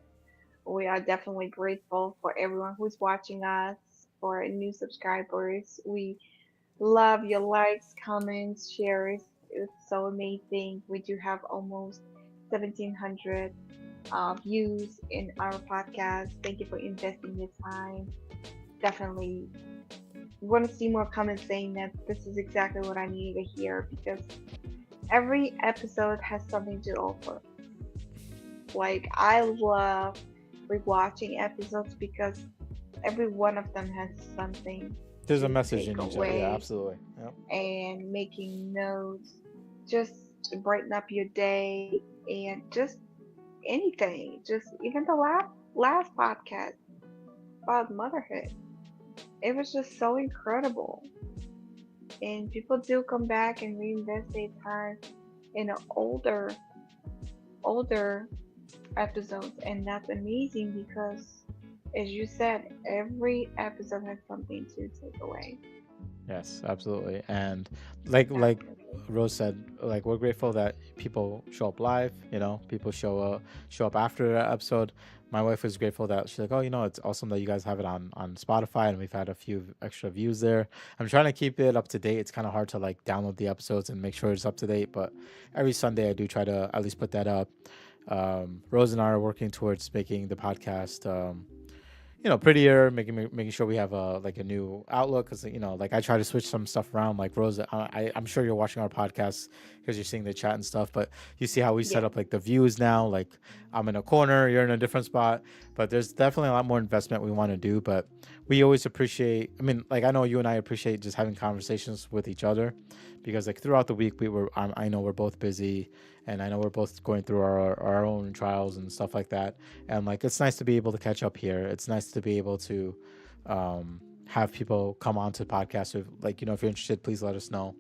We are definitely grateful for everyone who's watching us, for new subscribers. We love your likes, comments, shares. It's so amazing. We do have almost 1,700 views in our podcast. Thank you for investing your time. Definitely want to see more comments saying that this is exactly what I needed to hear, because every episode has something to offer. Like, I love rewatching episodes because every one of them has something There's a to message take in each other. Yeah. away, Absolutely. Yep. and making notes, just to brighten up your day, and just anything. Just even the last podcast about motherhood. It was just so incredible. And people do come back and reinvest their time in the older episodes, and that's amazing because, as you said, every episode has something to take away. Yes. Absolutely. And like Absolutely. Rose said, like we're grateful that people show up live. People show up after the episode. My wife was grateful that she's like, oh, it's awesome that you guys have it on Spotify, and we've had a few extra views there. I'm trying to keep it up to date. It's kind of hard to like download the episodes and make sure it's up to date, but every Sunday I do try to at least put that up. Rose and I are working towards making the podcast prettier, making sure we have a new outlook, because like I try to switch some stuff around. Like Rose, I'm sure you're watching our podcast because you're seeing the chat and stuff, but you see how we set Yeah, up like the views now. Like I'm in a corner, you're in a different spot, but there's definitely a lot more investment we want to do. But we always appreciate. I mean, like I know you and I appreciate just having conversations with each other, because like throughout the week I know we're both busy, and I know we're both going through our own trials and stuff like that, and like it's nice to be able to catch up here. It's nice to be able to have people come on to the podcast. If like if you're interested, please let us know.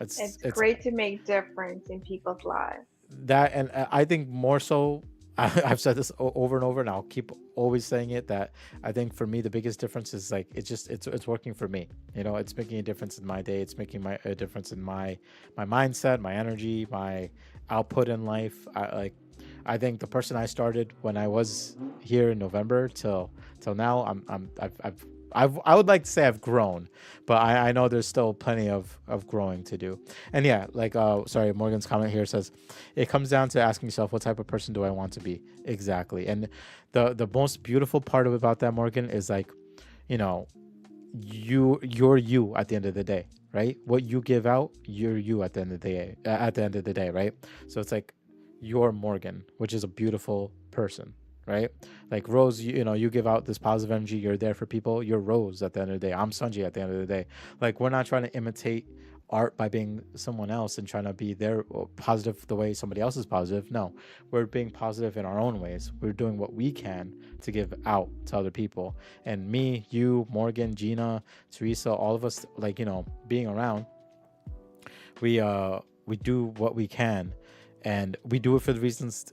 It's it's it's great to make difference in people's lives. that, and I think more so. I've said this over and over, and I'll keep always saying it, that I think for me the biggest difference is like it's working for me. It's making a difference in my day. It's making a difference in my mindset, my energy, my output in life. I think the person I started when I was here in November till now, I would like to say I've grown, but I know there's still plenty of growing to do. And yeah, like sorry, Morgan's comment here says it comes down to asking yourself, what type of person do I want to be? Exactly. And the most beautiful part about that, Morgan, is like, you know, you're you at the end of the day, right? What you give out, you're you at the end of the day. At the end of the day, right? So it's like you're Morgan, which is a beautiful person, right? Like Rose, you give out this positive energy. You're there for people. You're Rose at the end of the day. I'm Sanji at the end of the day. Like we're not trying to imitate art by being someone else and trying to be their positive the way somebody else is positive. No, we're being positive in our own ways. We're doing what we can to give out to other people. And me, you, Morgan, Gina, Teresa, all of us, like being around, we do what we can, and we do it for the reasons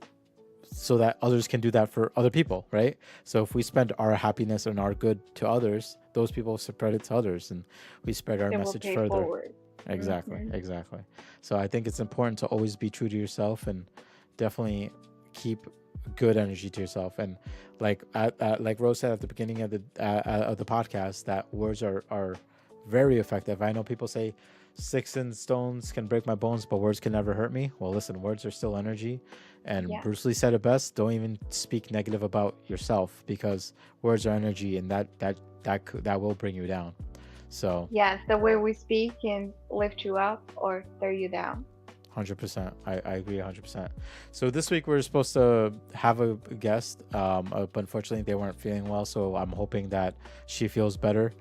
so that others can do that for other people, right? So if we spend our happiness and our good to others, those people spread it to others, and we spread our It will message pay further. forward. Exactly, Hmm. exactly. So I think it's important to always be true to yourself, and definitely keep good energy to yourself. And like Rose said at the beginning of the podcast, that words are very effective. I know people say sticks and stones can break my bones, but words can never hurt me. Well, listen, words are still energy, and Yeah. Bruce Lee said it best: don't even speak negative about yourself, because words are energy, and that will bring you down. So Yes, the way we speak can lift you up or tear you down. 100%. I agree 100%. So this week we're supposed to have a guest, but unfortunately they weren't feeling well. So I'm hoping that she feels better.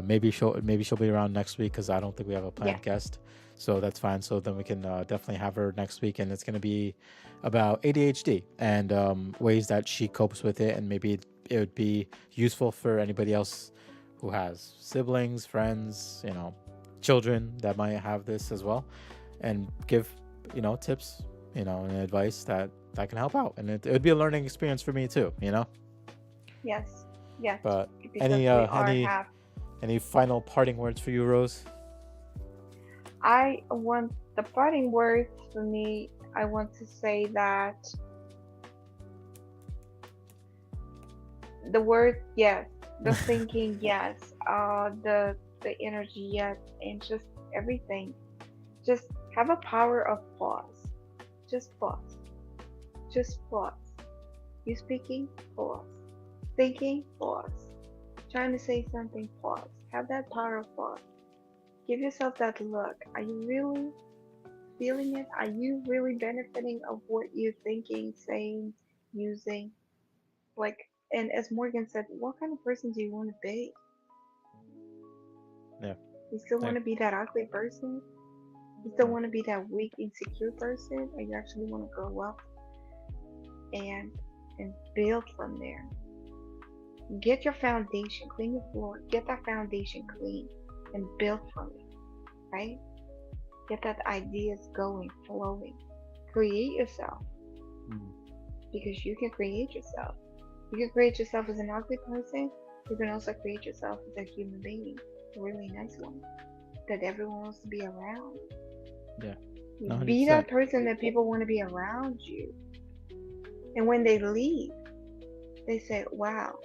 Maybe she'll be around next week, because I don't think we have a Yeah. planned guest. So that's fine. So then we can definitely have her next week, and it's going to be about ADHD and ways that she copes with it, and maybe it would be useful for anybody else who has siblings, friends, children that might have this as well, and give tips, and advice that can help out, and it would be a learning experience for me too. Yes. Yes. But Because any we uh are any half. any final parting words for you, Rose? I want the parting words for me. I want to say that the word yes, the thinking yes, the energy yes, and just everything. Just have a power of pause. Just pause. Just pause. You speaking? Pause. Thinking? Pause. Trying to say something? Pause. Have that power of pause. Give yourself that look. Are you really feeling it? Are you really benefiting of what you're thinking, saying, using? Like, and as Morgan said, what kind of person do you want to be? Yeah, You still yeah. want to be that ugly person? You still want to be that weak, insecure person? Or you actually want to grow up and and build from there? Get your foundation, clean your floor, get that foundation clean and build from it, right? Get that ideas going, flowing. Create yourself Mm. because you can create yourself. You can create yourself as an ugly person. You can also create yourself as a human being, a really nice one that everyone wants to be around. Yeah, You no, be 100%. that person that people want to be around you. And when they leave, they say, wow,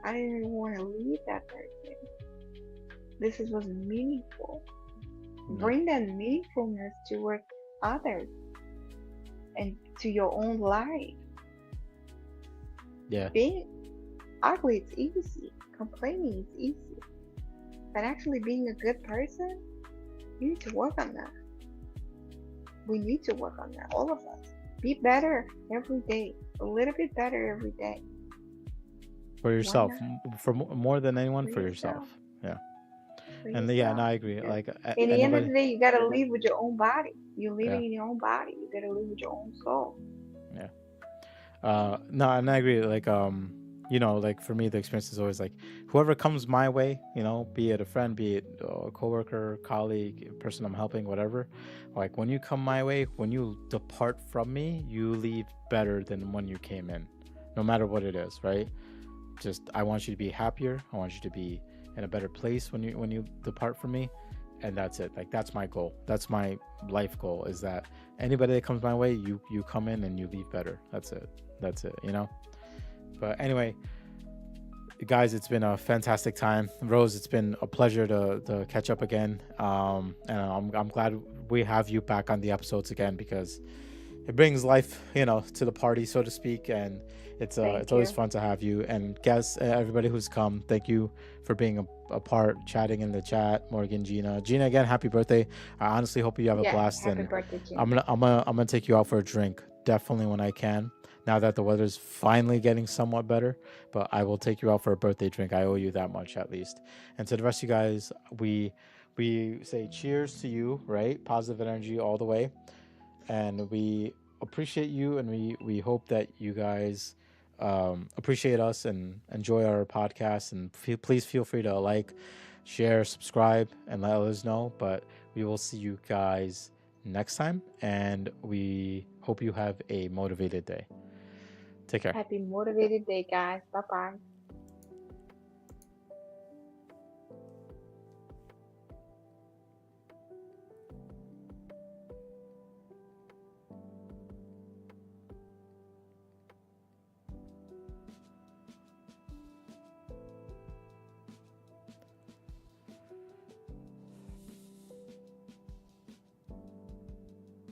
I didn't even want to leave that person. This was meaningful. Yeah, Bring that meaningfulness toward others and to your own life. Yeah. Being ugly is easy, complaining is easy, but actually being a good person, you need to work on that. We need to work on that, all of us. Be better every day, a little bit better every day. For Why yourself, not? more than anyone, For for yourself. yourself. Yeah. For And yeah, and yourself. I agree. Because Like in the end of anybody. the day, you gotta live with your own body. You're Yeah. living in your own body. You gotta live with your own soul. Yeah. No, and I agree. Like, like for me, the experience is always like whoever comes my way, be it a friend, be it a coworker, colleague, person I'm helping, whatever. Like when you come my way, when you depart from me, you leave better than when you came in, no matter what it is, right? Just I want you to be happier. I want you to be in a better place when you depart from me, and that's it. Like that's my goal. That's my life goal. Is that anybody that comes my way, you come in and you leave better. That's it. That's it. But anyway, guys, it's been a fantastic time. Rose, it's been a pleasure to catch up again. And I'm glad we have you back on the episodes again because it brings life, to the party, so to speak. And it's Thank always you. fun to have you. And guess everybody who's come, thank you for being a part, chatting in the chat. Morgan, Gina again, happy birthday. I honestly hope you have a Yes, blast, happy and birthday, Gina. I'm gonna take you out for a drink definitely when I can. Now that the weather's finally getting somewhat better, but I will take you out for a birthday drink. I owe you that much at least. And to the rest of you guys, we say cheers to you, right? Positive energy all the way, and we appreciate you, and we hope that you guys appreciate us and enjoy our podcast, and please feel free to like, share, subscribe, and let us know. But we will see you guys next time, and we hope you have a motivated day. Take care. Happy motivated day, guys. Bye bye.